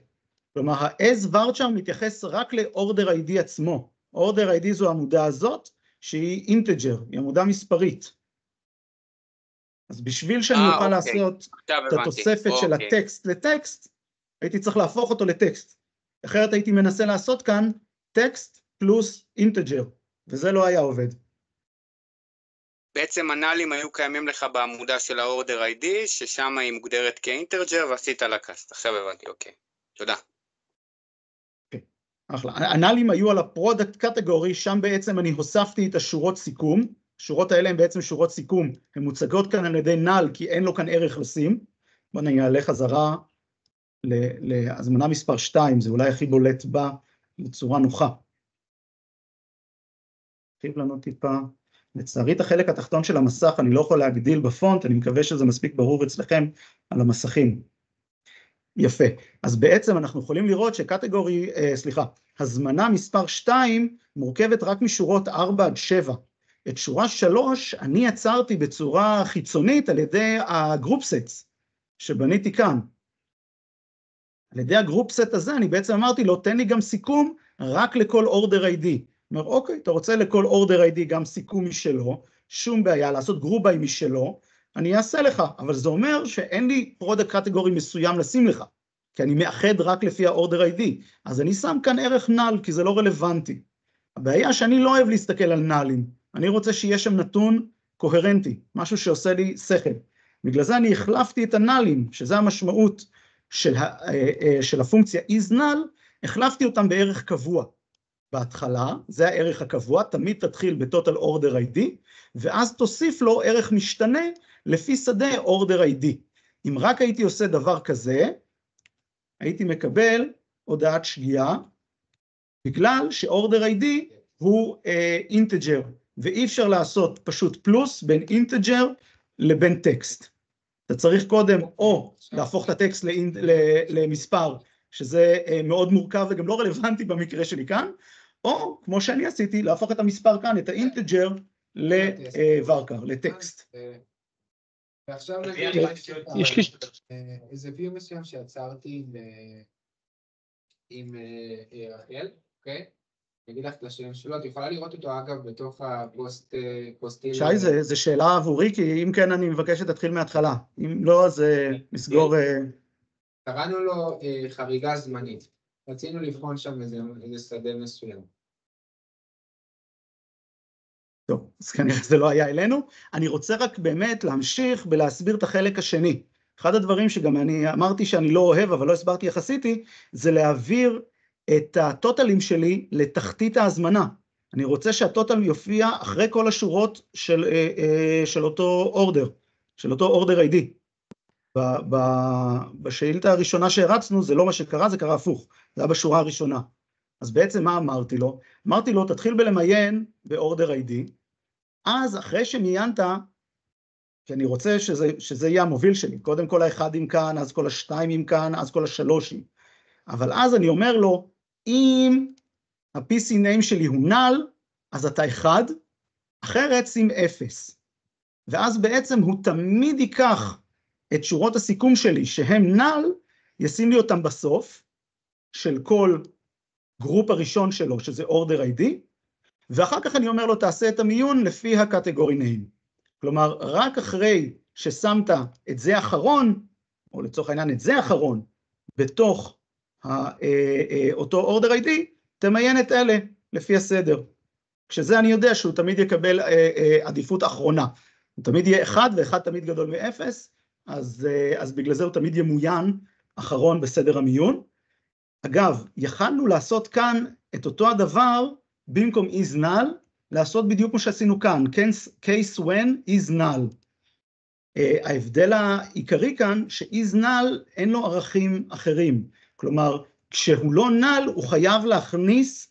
כלומר, ה-as וואוצ'ר מתייחס רק ל-Order ID עצמו. Order ID זו העמודה הזאת, שהיא אינטג'ר, היא עמודה מספרית. אז בשביל שאני אוכל לעשות את התוספת של הטקסט לטקסט, הייתי צריך להפוך אותו לטקסט. אחרת הייתי מנסה לעשות כאן טקסט פלוס אינטג'ר, וזה לא היה עובד. בעצם הנאלים היו קיימים לך בעמודה של ה-Order ID, ששם היא מוגדרת כאינטג'ר, ועשית לה קאסט. עכשיו הבנתי, אוקיי. תודה. אחלה. הנאלים היו על הפרודקט קטגורי, שם בעצם אני הוספתי את השורות סיכום, השורות האלה הן בעצם שורות סיכום, הן מוצגות כאן על ידי נל, כי אין לו כאן ערך לשים. בוא נעלה חזרה להזמנה מספר 2, זה אולי הכי בולט בה בצורה נוחה. תחיב לנו טיפה, לצערי את החלק התחתון של המסך, אני לא יכול להגדיל בפונט, אני מקווה שזה מספיק ברור אצלכם על המסכים. יפה, אז בעצם אנחנו יכולים לראות שקטגורי, הזמנה מספר 2 מורכבת רק משורות 4 עד 7. את שורה 3 אני יצרתי בצורה חיצונית על ידי הגרופ סטס שבניתי כאן. על ידי הגרופ סט הזה אני בעצם אמרתי לו, תן לי גם סיכום רק לכל אורדר איי-די. אומר, אוקיי, אתה רוצה לכל אורדר איי-די גם סיכום משלו, שום בעיה, לעשות גרופ ביי משלו, אני אעשה לך, אבל זה אומר שאין לי פרודקט קטגורי מסוים לשים לך, כי אני מאחד רק לפי האורדר איי-די, אז אני שם כאן ערך נל, כי זה לא רלוונטי. הבעיה שאני לא אוהב להסתכל על נלים, אני רוצה שיהיה שם נתון קוהרנטי, משהו שעושה לי שכל. בגלל זה אני החלפתי את הנלים, שזה המשמעות של הפונקציה is null, החלפתי אותם בערך קבוע. בהתחלה, זה הערך הקבוע, תמיד תתחיל בטוטל אורדר איי-די, ואז תוסיף לו ערך משתנה לפי שדה אורדר איי-די. אם רק הייתי עושה דבר כזה, הייתי מקבל הודעת שגיאה, בגלל שאורדר איי-די הוא אינטג'ר, ואי אפשר לעשות פשוט פלוס בין אינטג'ר לבין טקסט. אתה צריך קודם או להפוך את הטקסט למספר, שזה מאוד מורכב וגם לא רלוונטי במקרה שלי כאן, או כמו שאני עשיתי, להפוך את המספר כאן, את האינטג'ר, לוורקר, לטקסט. ועכשיו יש לי איזה ויו מסוים שיצרתי עם רחל, אוקיי? אני אגיד לך את השם שלו, את יכולה לראות אותו אגב בתוך הפוסטים. שי, זה שאלה עבורי, כי אם כן אני מבקש שתתחיל מההתחלה, אם לא אז נסגור... קראנו לו חריגה זמנית, רצינו לבחון שם איזה שדה מסוים. טוב, אז כנראה זה לא היה אלינו. אני רוצה רק באמת להמשיך ולהסביר את החלק השני. אחד הדברים שגם אני אמרתי שאני לא אוהב, אבל לא הסברתי איך עשיתי, זה להעביר את הטוטלים שלי לתחתית ההזמנה. אני רוצה שהטוטל יופיע אחרי כל השורות של אותו אורדר, של אותו אורדר ID. בשאילתה הראשונה שהרצנו, זה לא מה שקרה, זה קרה הפוך. זה היה בשורה הראשונה. אז בעצם מה אמרתי לו? אמרתי לו, תתחיל בלמיין באורדר ID, אז אחרי שמיינת, כי אני רוצה שזה יהיה המוביל שלי, קודם כל האחדים כאן, אז כל השתיים כאן, אז כל השלושים. אבל אז אני אומר לו, אם ה-PC name שלי הוא null, אז אתה 1, אחרת שים 0. ואז בעצם הוא תמיד ייקח את שורות הסיכום שלי, שהם null, ישים לי אותם בסוף, של כל גרופ הראשון שלו, שזה order ID, ואחר כך אני אומר לו, תעשה את המיון לפי הקטגורי name. כלומר, רק אחרי ששמת את זה אחרון, או לצורך העניין את זה אחרון, בתוך אותו order ID, תמיין את אלה לפי הסדר. כשזה אני יודע שהוא תמיד יקבל עדיפות אחרונה. הוא תמיד יהיה 1, ו1 תמיד גדול מ-0, אז בגלל זה הוא תמיד ימוין אחרון בסדר המיון. אגב, יכלנו לעשות כאן את אותו הדבר, במקום is null, לעשות בדיוק כמו שעשינו כאן, case when is null. ההבדל העיקרי כאן, ש-is null אין לו ערכים אחרים. כלומר, כשהוא לא null, הוא חייב להכניס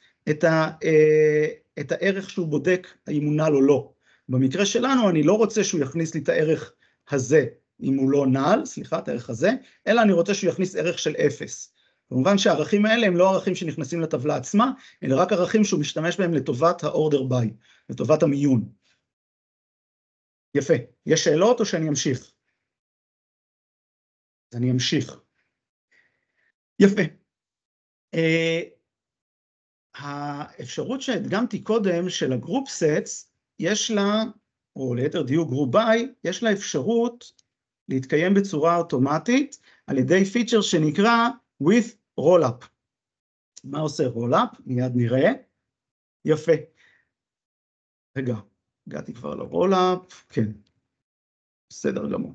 את הערך שהוא בודק, האם הוא null או לא. במקרה שלנו, אני לא רוצה שהוא יכניס לי את הערך הזה, אם הוא לא null, סליחה, את הערך הזה, אלא אני רוצה שהוא יכניס ערך של 0. כמובן שהערכים האלה הם לא ערכים שנכנסים לטבלה עצמה, אלא רק ערכים שהוא משתמש בהם לטובת ה-order by, לטובת המיון. יפה. יש שאלות או שאני אמשיך? אז אני אמשיך. יפה. האפשרות שהדגמתי קודם של הגרופ סטס, יש לה, או ליתר דיוק גרופ ביי, יש לה אפשרות להתקיים בצורה אוטומטית, על ידי פיצ'ר שנקרא with rollup. מה עושה rollup? מיד נראה. יפה. רגע, הגעתי כבר ל-rollup, כן. בסדר גמור.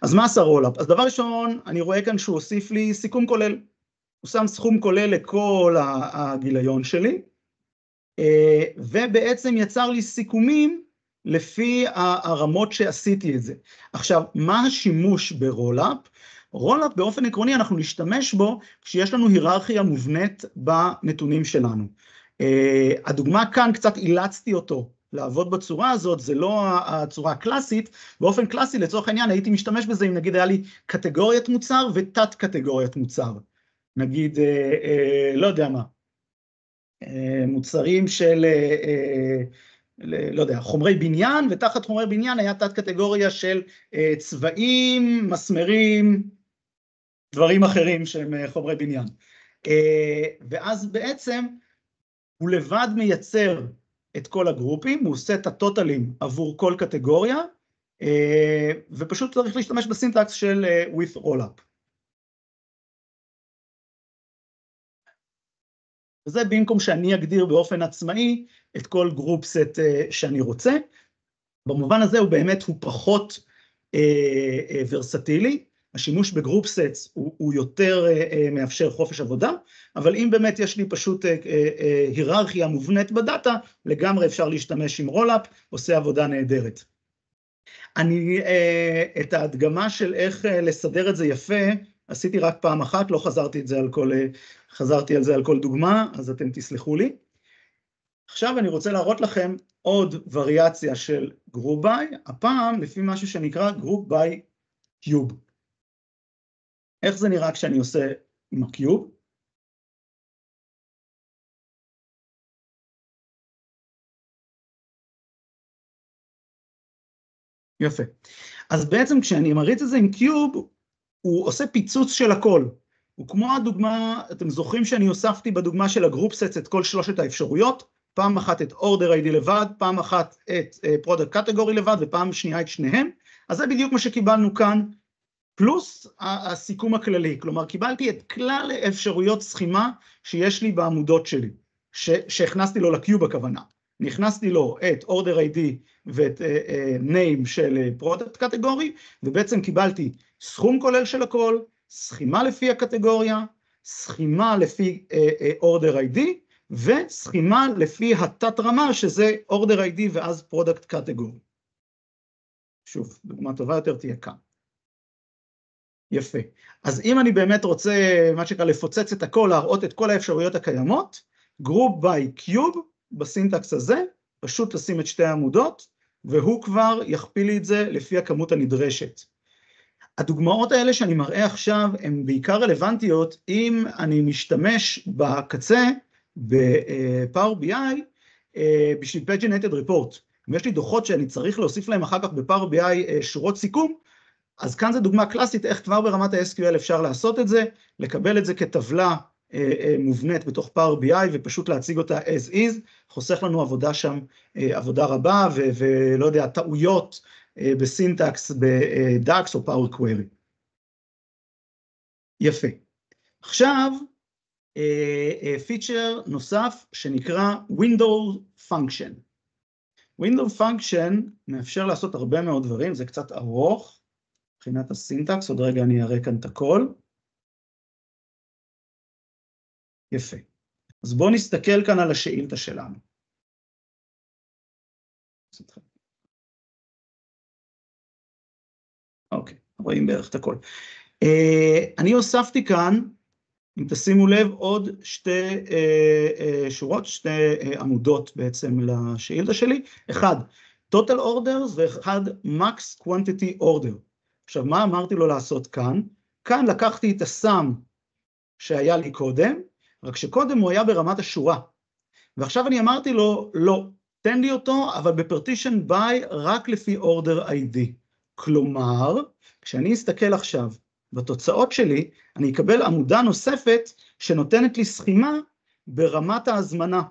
אז מה עשה rollup? אז דבר ראשון, אני רואה כאן שהוא הוסיף לי סיכום כולל. הוא שם סכום כולל לכל הגיליון שלי, ובעצם יצר לי סיכומים לפי הרמות שעשיתי את זה. עכשיו, מה השימוש ברולאפ? רולאפ באופן עקרוני אנחנו נשתמש בו כשיש לנו היררכיה מובנית בנתונים שלנו. הדוגמה כאן קצת אילצתי אותו לעבוד בצורה הזאת, זה לא הצורה הקלאסית, באופן קלאסי לצורך העניין הייתי משתמש בזה אם נגיד היה לי קטגוריית מוצר ותת קטגוריית מוצר. נגיד, לא יודע מה, מוצרים של, לא יודע, חומרי בניין, ותחת חומרי בניין היה תת קטגוריה של צבעים, מסמרים, דברים אחרים שהם חומרי בניין. ואז בעצם הוא לבד מייצר את כל הגרופים, הוא עושה את הטוטלים עבור כל קטגוריה, ופשוט צריך להשתמש בסינטקס של with rollup. וזה במקום שאני אגדיר באופן עצמאי את כל גרופ סט שאני רוצה. במובן הזה הוא באמת פחות ורסטילי, השימוש בגרופ סטס הוא יותר מאפשר חופש עבודה, אבל אם באמת יש לי פשוט היררכיה מובנית בדאטה, לגמרי אפשר להשתמש עם רולאפ, עושה עבודה נהדרת. אני את ההדגמה של איך לסדר את זה יפה, עשיתי רק פעם אחת, לא חזרתי על זה על כל דוגמה, אז אתם תסלחו לי. עכשיו אני רוצה להראות לכם עוד וריאציה של גרופ ביי, הפעם לפי משהו שנקרא גרופ ביי קיוב. איך זה נראה כשאני עושה עם הקיוב? יפה. אז בעצם כשאני מריץ את זה עם קיוב, הוא עושה פיצוץ של הכל. הוא כמו הדוגמה, אתם זוכרים שאני הוספתי בדוגמה של הגרופ סטס את כל שלושת האפשרויות, פעם אחת את order ID לבד, פעם אחת את product category לבד, ופעם שנייה את שניהם, אז זה בדיוק מה שקיבלנו כאן, פלוס הסיכום הכללי, כלומר קיבלתי את כלל האפשרויות סכימה שיש לי בעמודות שלי, שהכנסתי לו לקיוב הכוונה, נכנסתי לו את order ID ואת name של product category, ובעצם קיבלתי סכום כולל של הכל, סכימה לפי הקטגוריה, סכימה לפי order ID, וסכימה לפי התת רמה שזה order ID ואז product category. שוב, דוגמה טובה יותר תהיה כאן. יפה. אז אם אני באמת רוצה, מה שקרה, לפוצץ את הכל, להראות את כל האפשרויות הקיימות, group by cube, בסינטקס הזה, פשוט לשים את שתי העמודות, והוא כבר יכפיל לי את זה לפי הכמות הנדרשת. הדוגמאות האלה שאני מראה עכשיו, הן בעיקר רלוונטיות, אם אני משתמש בקצה, ב-Power BI, בשביל Paginated Report. אם יש לי דוחות שאני צריך להוסיף להם אחר כך ב-Power BI שורות סיכום, אז כאן זו דוגמה קלאסית, איך כבר ברמת ה-SQL אפשר לעשות את זה, לקבל את זה כטבלה מובנית בתוך Power BI, ופשוט להציג אותה as is, חוסך לנו עבודה שם, עבודה רבה, ולא יודע, טעויות בסינטקס, ב-DAX או Power Query. יפה. עכשיו, פיצ'ר נוסף שנקרא Window Function. Window Function מאפשר לעשות הרבה מאוד דברים, זה קצת ארוך, מבחינת הסינטקס, עוד רגע אני אראה כאן את הכל. יפה. אז בואו נסתכל כאן על השאילתה שלנו. אוקיי, רואים בערך את הכל. אני הוספתי כאן, אם תשימו לב, עוד שתי שורות, שתי עמודות בעצם לשאילתה שלי. אחד, total orders, ואחד, max quantity order. עכשיו, מה אמרתי לו לעשות כאן? כאן לקחתי את הסם שהיה לי קודם, רק שקודם הוא היה ברמת השורה. ועכשיו אני אמרתי לו, לא, תן לי אותו, אבל בפרטישן by רק לפי order ID. כלומר, כשאני אסתכל עכשיו בתוצאות שלי, אני אקבל עמודה נוספת שנותנת לי סכימה ברמת ההזמנה.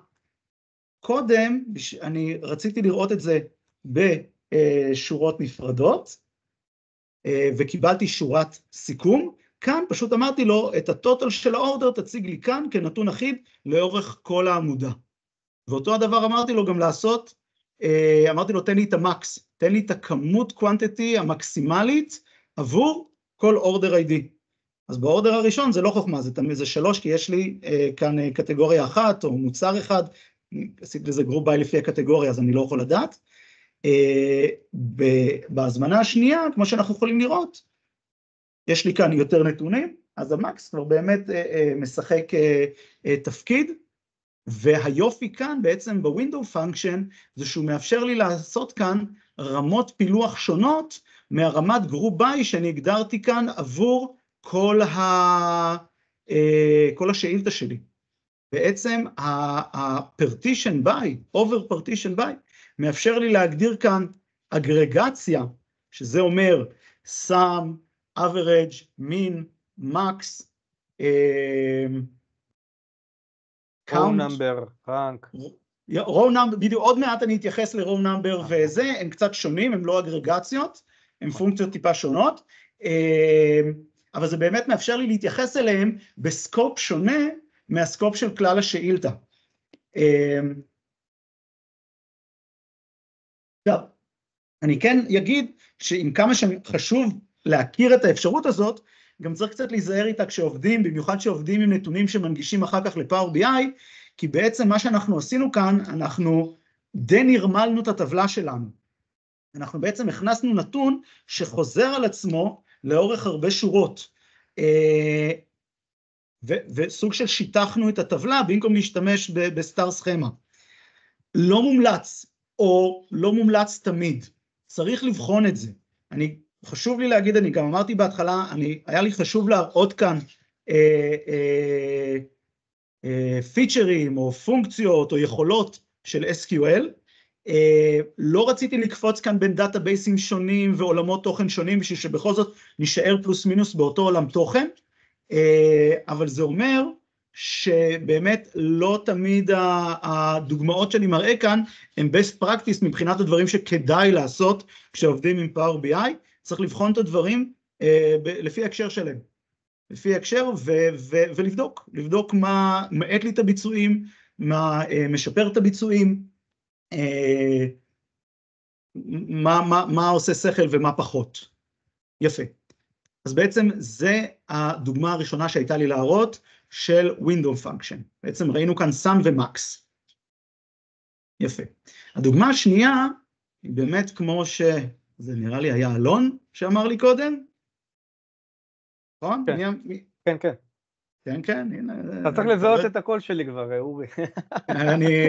קודם, אני רציתי לראות את זה בשורות נפרדות, וקיבלתי שורת סיכום. כאן פשוט אמרתי לו, את הטוטל של האורדר תציג לי כאן כנתון אחיד לאורך כל העמודה. ואותו הדבר אמרתי לו גם לעשות, אמרתי לו תן לי את המקס, תן לי את הכמות קוונטיטי המקסימלית עבור כל אורדר ID. אז באורדר הראשון זה לא חוכמה, זה 3, כי יש לי כאן קטגוריה אחת או מוצר אחד, עשיתי לזה גרופ ביי לפי הקטגוריה, אז אני לא יכול לדעת. בהזמנה השנייה, כמו שאנחנו יכולים לראות, יש לי כאן יותר נתונים, אז המקס כבר באמת משחק תפקיד, והיופי כאן בעצם בווינדו פונקשן, זה שהוא מאפשר לי לעשות כאן רמות פילוח שונות, מהרמת גרופ ביי שאני הגדרתי כאן עבור כל השאילתה שלי. בעצם ה-partition by, over partition by, מאפשר לי להגדיר כאן אגרגציה, שזה אומר sum, average, mean, max, row number, rank. row number, בדיוק עוד מעט אני אתייחס ל-row number וזה, הם קצת שונים, הם לא אגרגציות, הם פונקציות טיפה שונות, אבל זה באמת מאפשר לי להתייחס אליהם בסקופ שונה מהסקופ של כלל השאילתה. עכשיו, אני כן אגיד שעם כמה שחשוב להכיר את האפשרות הזאת, גם צריך קצת להיזהר איתה כשעובדים, במיוחד שעובדים עם נתונים שמנגישים אחר כך לפאור BI, כי בעצם מה שאנחנו עשינו כאן, אנחנו די נרמלנו את הטבלה שלנו. אנחנו בעצם הכנסנו נתון שחוזר על עצמו לאורך הרבה שורות, וסוג של שיטחנו את הטבלה, במקום להשתמש בסטאר סכמה. לא מומלץ, או לא מומלץ תמיד, צריך לבחון את זה. חשוב לי להגיד, אני גם אמרתי בהתחלה, היה לי חשוב להראות כאן פיצ'רים או פונקציות או יכולות של SQL, לא רציתי לקפוץ כאן בין דאטאבייסים שונים ועולמות תוכן שונים, בשביל שבכל זאת נשאר פלוס מינוס באותו עולם תוכן, אבל זה אומר שבאמת לא תמיד הדוגמאות שאני מראה כאן הם best practice מבחינת הדברים שכדאי לעשות כשעובדים עם Power BI, צריך לבחון את הדברים לפי הקשר שלהם, לפי הקשר ולבדוק מה מעט לי את הביצועים, מה משפר את הביצועים, מה עושה שכל ומה פחות. יפה. אז בעצם זה הדוגמה הראשונה שהייתה לי להראות של window function. בעצם ראינו כאן sum ו-max. יפה. הדוגמה השנייה היא באמת כמו שזה נראה לי היה אלון שאמר לי קודם. נכון? כן, כן. כן, כן, הנה. אתה צריך לזהות את הקול שלי כבר, אורי.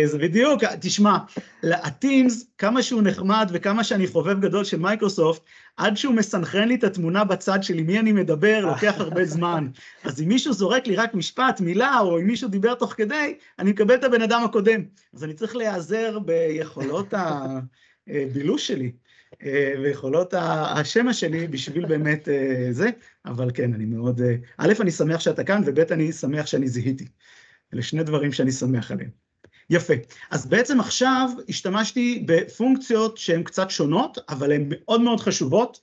זה בדיוק, תשמע, הטימס, כמה שהוא נחמד וכמה שאני חובב גדול של מייקרוסופט, עד שהוא מסנכרן לי את התמונה בצד שלי, מי אני מדבר, לוקח הרבה זמן. אז אם מישהו זורק לי רק משפט, מילה, או אם מישהו דיבר תוך כדי, אני מקבל את הבן אדם הקודם. אז אני צריך להיעזר ביכולות הבילוש שלי. ויכולות השמע שלי בשביל באמת זה, אבל כן, אני מאוד, א', אני שמח שאתה כאן, וב', אני שמח שאני זיהיתי. אלה שני דברים שאני שמח עליהם. יפה. אז בעצם עכשיו השתמשתי בפונקציות שהן קצת שונות, אבל הן מאוד מאוד חשובות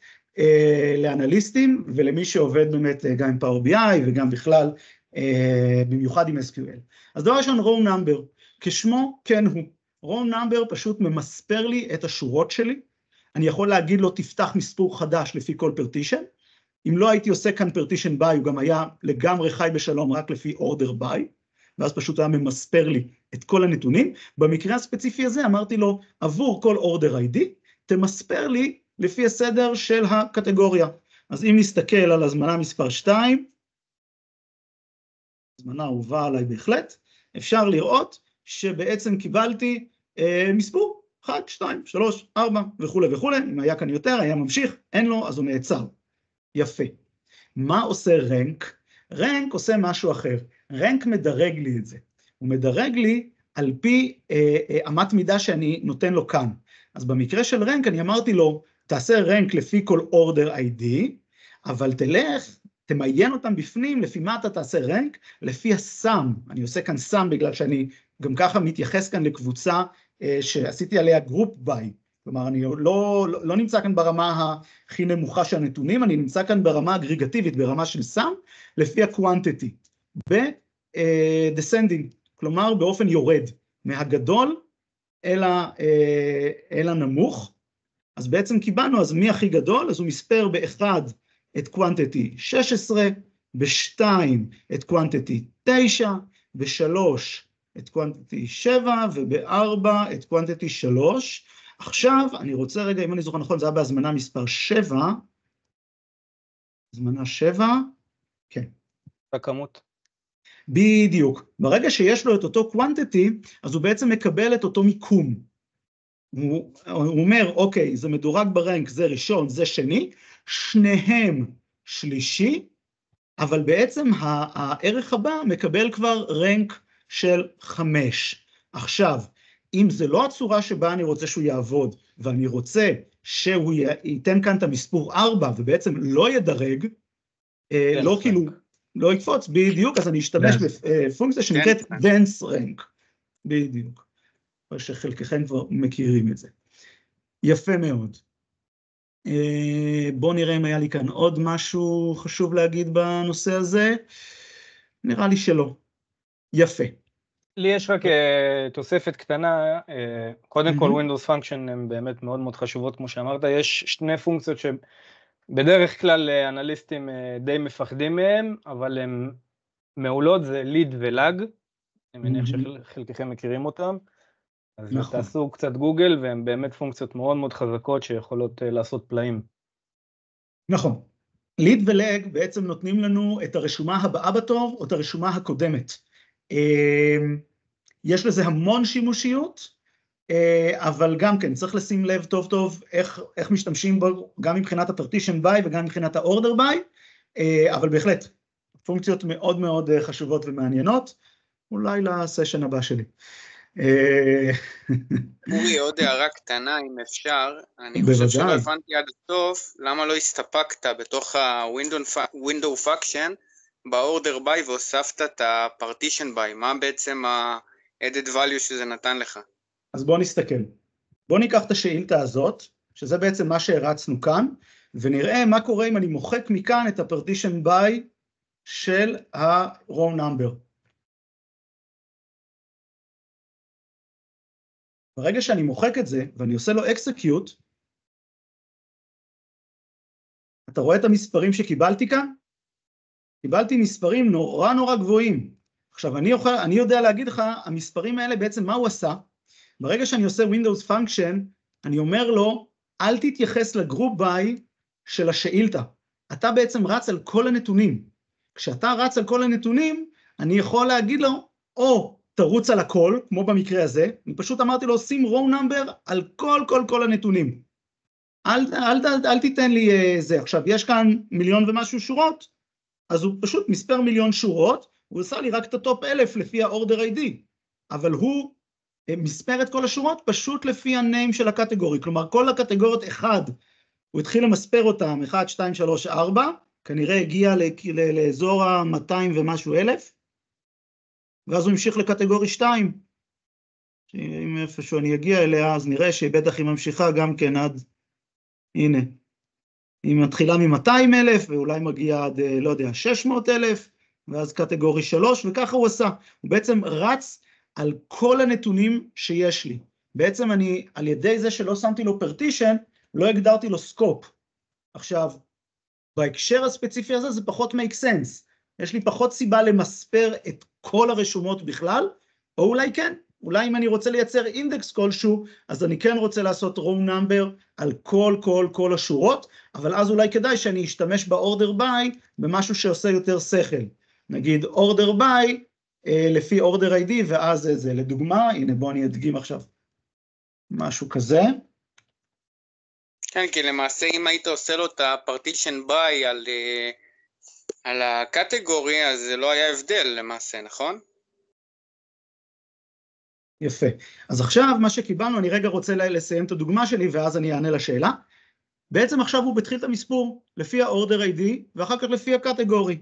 לאנליסטים, ולמי שעובד באמת גם עם Power BI, וגם בכלל, במיוחד עם SQL. אז דבר ראשון, row number, כשמו כן הוא. row number פשוט ממספר לי את השורות שלי, אני יכול להגיד לו, תפתח מספור חדש לפי כל פרטישן. אם לא הייתי עושה כאן פרטישן ביי, הוא גם היה לגמרי חי בשלום רק לפי order ביי, ואז פשוט היה ממספר לי את כל הנתונים. במקרה הספציפי הזה אמרתי לו, עבור כל order ID, תמספר לי לפי הסדר של הקטגוריה. אז אם נסתכל על הזמנה מספר 2, הזמנה הובאה עליי בהחלט, אפשר לראות שבעצם קיבלתי מספור. 1, 2, 3, 4 וכו' וכו', אם היה כאן יותר, היה ממשיך, אין לו, אז הוא נעצר. יפה. מה עושה רנק? רנק עושה משהו אחר. רנק מדרג לי את זה. הוא מדרג לי על פי אמת מידה שאני נותן לו כאן. אז במקרה של רנק, אני אמרתי לו, תעשה רנק לפי כל order ID, אבל תלך, תמיין אותם בפנים, לפי מה אתה תעשה רנק? לפי הסם. אני עושה כאן סם בגלל שאני גם ככה מתייחס כאן לקבוצה, שעשיתי עליה גרופ ביי, כלומר אני לא נמצא כאן ברמה הכי נמוכה של הנתונים, אני נמצא כאן ברמה אגריגטיבית, ברמה של סם, לפי הקוונטיטי, ב-descending, כלומר באופן יורד, מהגדול אל הנמוך, אז בעצם קיבלנו, אז מי הכי גדול? אז הוא מספר ב-1 את קוונטיטי 16, ב-2 את קוונטיטי 9, ב-3 את קוונטיטי 7, וב-4 את קוונטיטי 3. עכשיו, אני רוצה רגע, אם אני זוכר נכון, זה היה בהזמנה מספר 7. הזמנה 7, כן. הכמות. בדיוק. ברגע שיש לו את אותו קוונטיטי, אז הוא בעצם מקבל את אותו מיקום. הוא אומר, אוקיי, זה מדורג ברנק, זה ראשון, זה שני, שניהם שלישי, אבל בעצם הערך הבא מקבל כבר רנק של 5. עכשיו, אם זה לא הצורה שבה אני רוצה שהוא יעבוד, ואני רוצה שהוא ייתן כאן את המספור 4, ובעצם לא ידרג, לא כאילו, לא יקפוץ, בדיוק, אז אני אשתמש בפונקציה שנקראת dense rank, בדיוק, שחלקכם כבר מכירים את זה. יפה מאוד. בואו נראה אם היה לי כאן עוד משהו חשוב להגיד בנושא הזה, נראה לי שלא. יפה. לי יש רק תוספת קטנה, קודם כל Windows Function הן באמת מאוד מאוד חשובות, כמו שאמרת, יש שני פונקציות שבדרך כלל אנליסטים די מפחדים מהם, אבל הן מעולות, זה lead ו-lag, אני מניח שחלקכם מכירים אותם, אז תעשו קצת גוגל, והן באמת פונקציות מאוד מאוד חזקות שיכולות לעשות פלאים. נכון. lead ו-lag בעצם נותנים לנו את הרשומה הבאה בתור, או את הרשומה הקודמת. יש לזה המון שימושיות, אבל גם כן צריך לשים לב טוב טוב איך משתמשים בו, גם מבחינת הפרטישן ביי וגם מבחינת האורדר ביי, אבל בהחלט, פונקציות מאוד מאוד חשובות ומעניינות, אולי לסשן הבא שלי. אורי, עוד הערה קטנה אם אפשר, אני חושב שלא הבנתי עד הסוף, למה לא הסתפקת בתוך ה-window function, ב-order by והוספת את ה-partition by, מה בעצם ה-added value שזה נתן לך? אז בואו נסתכל. בואו ניקח את השאילתה הזאת, שזה בעצם מה שהרצנו כאן, ונראה מה קורה אם אני מוחק מכאן את ה-partition by של ה-row number. ברגע שאני מוחק את זה, ואני עושה לו execute, אתה רואה את המספרים שקיבלתי כאן? קיבלתי מספרים נורא גבוהים. עכשיו, אני יודע להגיד לך, המספרים האלה בעצם מה הוא עשה? ברגע שאני עושה Windows Function, אני אומר לו, אל תתייחס לגרופ by של השאילתה. אתה בעצם רץ על כל הנתונים. כשאתה רץ על כל הנתונים, אני יכול להגיד לו, או תרוץ על הכל, כמו במקרה הזה, אני פשוט אמרתי לו, שים row number על כל הנתונים. אל תיתן לי זה. עכשיו, יש כאן 1,000,000 ומשהו שורות, אז הוא פשוט מספר 1,000,000 שורות, הוא עושה לי רק את הטופ 1,000 לפי ה-order ID, אבל הוא מספר את כל השורות פשוט לפי הניים של הקטגורי, כלומר כל הקטגוריות אחד, הוא התחיל למספר אותם, 1, 2, 3, 4, כנראה הגיע לאזור ה-200 ומשהו אלף, ואז הוא המשיך לקטגורי 2, אם איפשהו אני אגיע אליה, אז נראה שבטח היא ממשיכה גם כן עד, הנה, היא מתחילה מ-200,000, ואולי מגיעה עד, לא יודע, 600,000, ואז קטגורי 3, וככה הוא עשה. הוא בעצם רץ על כל הנתונים שיש לי. בעצם אני, על ידי זה שלא שמתי לו פרטישן, לא הגדרתי לו סקופ. עכשיו, בהקשר הספציפי הזה, זה פחות make sense. יש לי פחות סיבה למספר את כל הרשומות בכלל, או אולי כן. אולי אם אני רוצה לייצר אינדקס כלשהו, אז אני כן רוצה לעשות row number על כל השורות, אבל אז אולי כדאי שאני אשתמש ב-order by במשהו שעושה יותר שכל. נגיד order by לפי order ID, ואז זה לדוגמה, הנה בוא אני אדגים עכשיו משהו כזה. כן, כי למעשה אם היית עושה לו את ה-partition by על הקטגורי, אז זה לא היה הבדל למעשה, נכון? יפה. אז עכשיו מה שקיבלנו, אני רגע רוצה לסיים את הדוגמה שלי, ואז אני אענה לשאלה. בעצם עכשיו הוא בתחיל את המספור, לפי ה-order ID, ואחר כך לפי הקטגורי.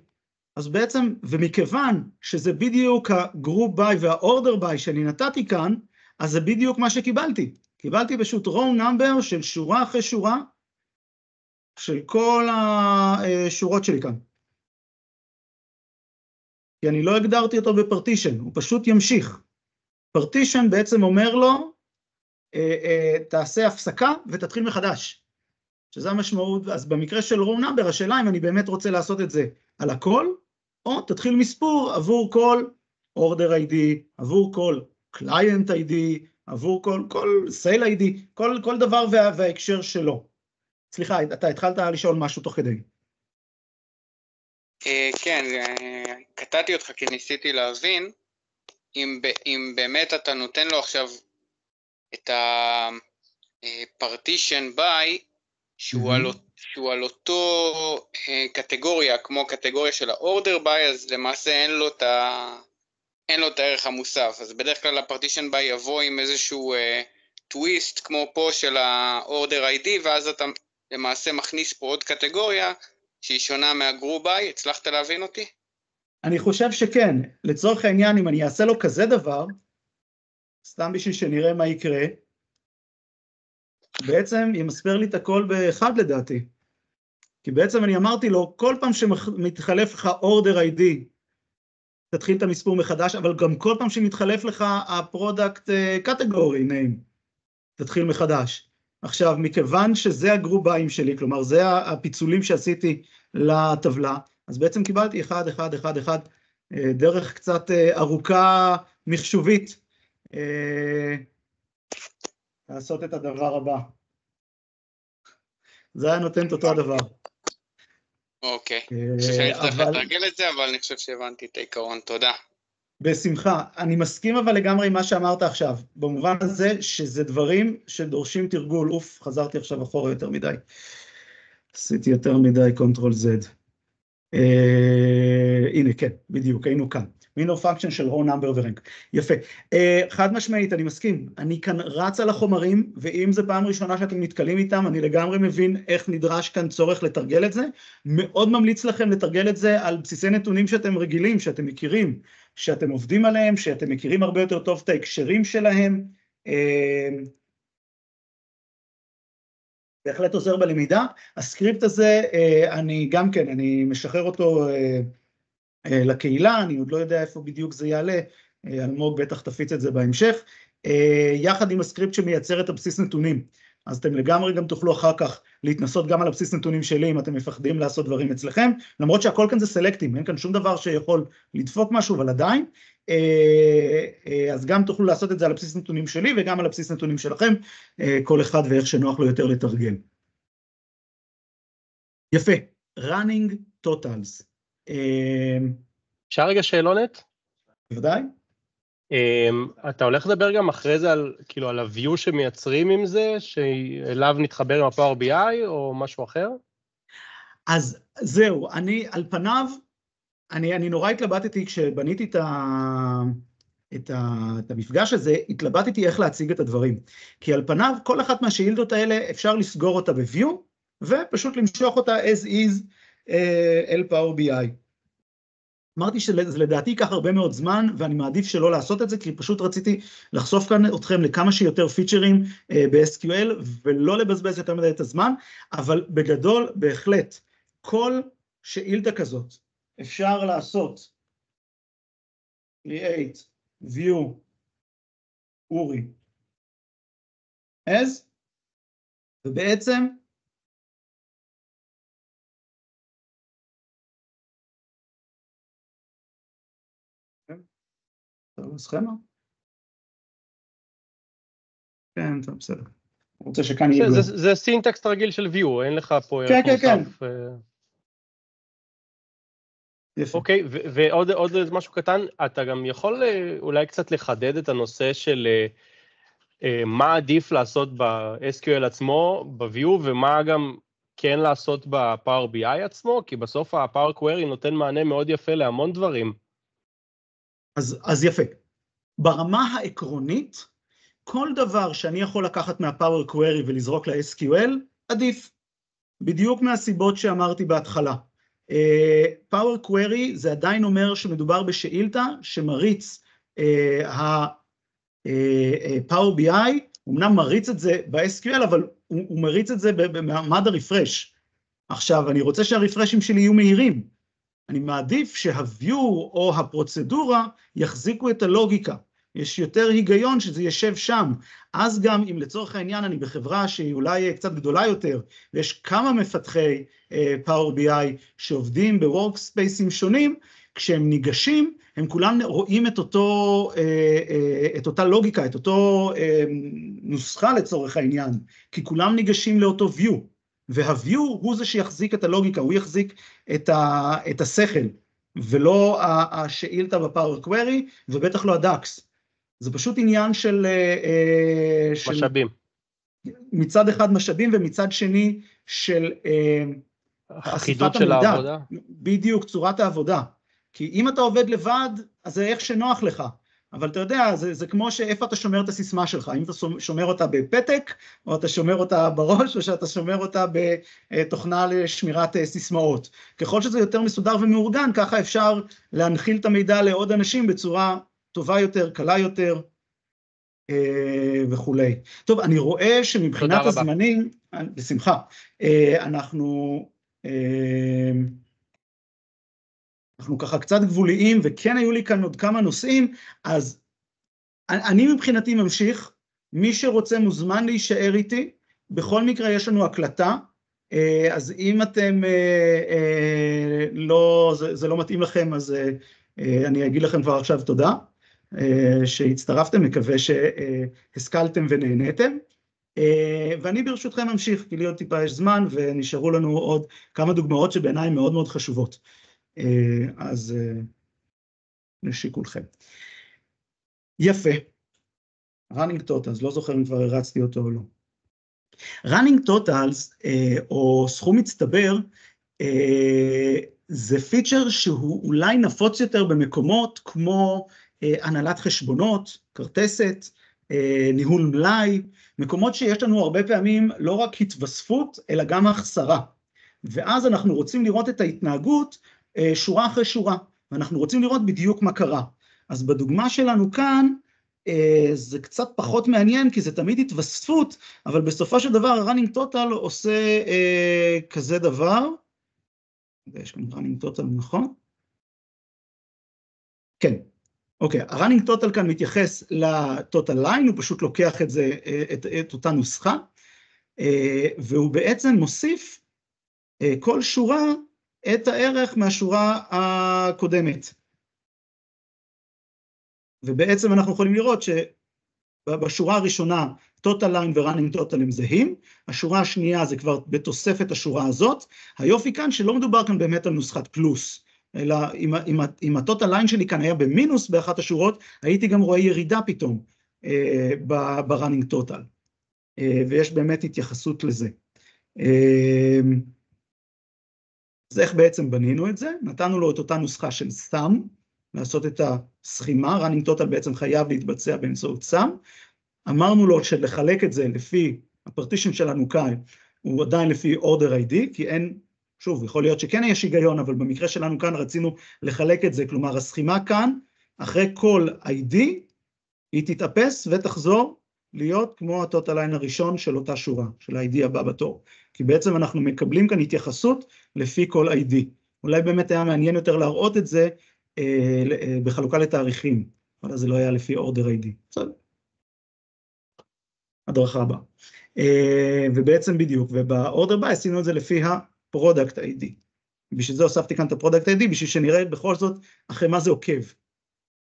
אז בעצם, ומכיוון שזה בדיוק ה-group by וה-order by שאני נתתי כאן, אז זה בדיוק מה שקיבלתי. קיבלתי פשוט row number של שורה אחרי שורה, של כל השורות שלי כאן. כי אני לא הגדרתי אותו בפרטישן, הוא פשוט ימשיך. פרטישן בעצם אומר לו, תעשה הפסקה ותתחיל מחדש. שזה המשמעות, אז במקרה של row number, השאלה אם אני באמת רוצה לעשות את זה על הכל, או תתחיל מספור עבור כל order ID, עבור כל client ID, עבור כל sale ID, כל דבר וההקשר שלו. סליחה, אתה התחלת לשאול משהו תוך כדי. כן, קטעתי אותך כי ניסיתי להבין, אם באמת אתה נותן לו עכשיו את ה-partition by, שהוא על אותו קטגוריה, כמו קטגוריה של ה-order by, אז למעשה אין לו את הערך המוסף. אז בדרך כלל ה-partition by יבוא עם איזשהו טוויסט, כמו פה של ה-order ID, ואז אתה למעשה מכניס פה עוד קטגוריה, שהיא שונה מה-group by. הצלחת להבין אותי? אני חושב שכן. לצורך העניין, אם אני אעשה לו כזה דבר, סתם בשביל שנראה מה יקרה, בעצם ימספר לי את הכל באחד לדעתי. כי בעצם אני אמרתי לו, כל פעם שמתחלף לך order ID, תתחיל את המספור מחדש, אבל גם כל פעם שמתחלף לך ה-product category name, תתחיל מחדש. עכשיו, מכיוון שזה הגרופ ביים שלי, כלומר, זה הפיצולים שעשיתי לטבלה, אז בעצם קיבלתי 1, 1, 1, 1, דרך קצת ארוכה מחשובית, לעשות את הדבר הבא. זה היה נותן את אותו הדבר. אוקיי, אני חושב שאני צריך לתרגל את זה, אבל אני חושב שהבנתי את העיקרון, תודה. בשמחה, אני מסכים אבל לגמרי עם מה שאמרת עכשיו, במובן הזה שזה דברים שדורשים תרגול, חזרתי עכשיו אחורה יותר מדי, עשיתי יותר מדי Ctrl Z. הנה, כן, בדיוק, היינו כאן. מינור פונקשן של row number ורנק. יפה. חד משמעית, אני מסכים. אני כאן רץ על החומרים, ואם זה פעם ראשונה שאתם נתקלים איתם, אני לגמרי מבין איך נדרש כאן צורך לתרגל את זה. מאוד ממליץ לכם לתרגל את זה על בסיסי נתונים שאתם רגילים, שאתם מכירים, שאתם עובדים עליהם, שאתם מכירים הרבה יותר טוב את ההקשרים שלהם. בהחלט עוזר בלמידה. הסקריפט הזה, אני גם כן, אני משחרר אותו לקהילה, אני עוד לא יודע איפה בדיוק זה יעלה, אלמוג בטח תפיץ את זה בהמשך, יחד עם הסקריפט שמייצר את הבסיס נתונים. אז אתם לגמרי גם תוכלו אחר כך להתנסות גם על הבסיס נתונים שלי, אם אתם מפחדים לעשות דברים אצלכם, למרות שהכל כאן זה סלקטים, אין כאן שום דבר שיכול לדפוק משהו, אבל עדיין, אז גם תוכלו לעשות את זה על הבסיס נתונים שלי, וגם על הבסיס נתונים שלכם, כל אחד ואיך שנוח לו יותר לתרגל. יפה, running totals. אפשר רגע שאלונת? בוודאי. אתה הולך לדבר גם אחרי זה על, כאילו, על ה-view שמייצרים עם זה, שאליו נתחבר עם ה-Power BI או משהו אחר? אז זהו, אני על פניו, אני נורא התלבטתי כשבניתי את המפגש הזה, התלבטתי איך להציג את הדברים. כי על פניו, כל אחת מהשאילתות האלה אפשר לסגור אותה ב-view, ופשוט למשוך אותה as is אל Power BI. אמרתי שזה לדעתי ייקח הרבה מאוד זמן, ואני מעדיף שלא לעשות את זה, כי פשוט רציתי לחשוף כאן אתכם לכמה שיותר פיצ'רים ב-SQL, ולא לבזבז יותר מדי את הזמן, אבל בגדול, בהחלט, כל שאילתה כזאת אפשר לעשות create, view, אורי, as, ובעצם, סכמה? כן, טוב, בסדר. רוצה שכאן יהיה... זה סינטקסט רגיל של view, אין לך פה... כן, כן, כן. אוקיי, ועוד משהו קטן, אתה גם יכול אולי קצת לחדד את הנושא של מה עדיף לעשות ב-SQL עצמו, ב-view, ומה גם כן לעשות ב-Power BI עצמו, כי בסוף ה-Power Query נותן מענה מאוד יפה להמון דברים. אז יפה. ברמה העקרונית, כל דבר שאני יכול לקחת מה-Power Query ולזרוק ל-SQL, עדיף. בדיוק מהסיבות שאמרתי בהתחלה. Power Query זה עדיין אומר שמדובר בשאילתה שמריץ ה-Power BI, אמנם מריץ את זה ב-SQL, אבל הוא מריץ את זה במעמד הרפרש. עכשיו, אני רוצה שהרפרשים שלי יהיו מהירים. אני מעדיף שה-view או הפרוצדורה יחזיקו את הלוגיקה. יש יותר היגיון שזה ישב שם. אז גם אם לצורך העניין אני בחברה שהיא אולי קצת גדולה יותר, ויש כמה מפתחי Power BI שעובדים בוורקספייסים שונים, כשהם ניגשים, הם כולם רואים את אותה לוגיקה, את אותו נוסחה לצורך העניין, כי כולם ניגשים לאותו view. וה-view הוא זה שיחזיק את הלוגיקה, הוא יחזיק את השכל, ולא השאילתה ב-Power Query, ובטח לא הדאקס. זה פשוט עניין של... משאבים. מצד אחד משאבים, ומצד שני של אחידות של העבודה. בדיוק, צורת העבודה. כי אם אתה עובד לבד, אז זה איך שנוח לך. אבל אתה יודע, זה כמו שאיפה אתה שומר את הסיסמה שלך, אם אתה שומר אותה בפתק, או אתה שומר אותה בראש, או שאתה שומר אותה בתוכנה לשמירת סיסמאות. ככל שזה יותר מסודר ומאורגן, ככה אפשר להנחיל את המידע לעוד אנשים בצורה טובה יותר, קלה יותר, וכולי. טוב, אני רואה שמבחינת הזמנים, בשמחה, אנחנו ככה קצת גבוליים, וכן היו לי כאן עוד כמה נושאים, אז אני מבחינתי ממשיך, מי שרוצה מוזמן להישאר איתי, בכל מקרה יש לנו הקלטה, אז אם אתם זה לא מתאים לכם, אז אני אגיד לכם כבר עכשיו תודה, שהצטרפתם, מקווה שהשכלתם ונהניתם, ואני ברשותכם ממשיך, כי לי עוד טיפה יש זמן, ונשארו לנו עוד כמה דוגמאות שבעיניי מאוד מאוד חשובות. אז לשיקולכם. יפה. running totals, לא זוכר אם כבר הרצתי אותו או לא. running totals, או סכום מצטבר, זה פיצ'ר שהוא אולי נפוץ יותר במקומות כמו הנהלת חשבונות, כרטסת, ניהול מלאי, מקומות שיש לנו הרבה פעמים לא רק התווספות, אלא גם החסרה. ואז אנחנו רוצים לראות את ההתנהגות שורה אחרי שורה, ואנחנו רוצים לראות בדיוק מה קרה. אז בדוגמה שלנו כאן, זה קצת פחות מעניין, כי זה תמיד התווספות, אבל בסופו של דבר ה-running total עושה כזה דבר. יש כאן running total, נכון? כן. אוקיי, ה-running total כאן מתייחס ל-total line, הוא פשוט לוקח את זה, את אותה נוסחה, והוא בעצם מוסיף כל שורה את הערך מהשורה הקודמת. ובעצם אנחנו יכולים לראות שבשורה הראשונה, total line ו-running total הם זהים, השורה השנייה זה כבר בתוספת השורה הזאת, היופי כאן שלא מדובר כאן באמת על נוסחת פלוס, אלא אם הטוטל ליין שלי כאן היה במינוס באחת השורות, הייתי גם רואה ירידה פתאום ב-running total, ויש באמת התייחסות לזה. אז איך בעצם בנינו את זה? נתנו לו את אותה נוסחה של sum, לעשות את הסכימה, running total בעצם חייב להתבצע באמצעות sum, אמרנו לו שלחלק את זה לפי, הפרטישן שלנו כאן, הוא עדיין לפי order ID, כי אין, שוב, יכול להיות שכן יש היגיון, אבל במקרה שלנו כאן רצינו לחלק את זה, כלומר, הסכימה כאן, אחרי כל ID, היא תתאפס ותחזור להיות כמו הטוטל ליין הראשון של אותה שורה, של ה-ID הבא בתור. כי בעצם אנחנו מקבלים כאן התייחסות לפי כל ID. אולי באמת היה מעניין יותר להראות את זה בחלוקה לתאריכים, אבל זה לא היה לפי order ID. בסדר. הדרכה הבאה. ובעצם בדיוק, ובאורדר הבא עשינו את זה לפי ה-product ID. בשביל זה הוספתי כאן את ה-product ID, בשביל שנראה בכל זאת אחרי מה זה עוקב.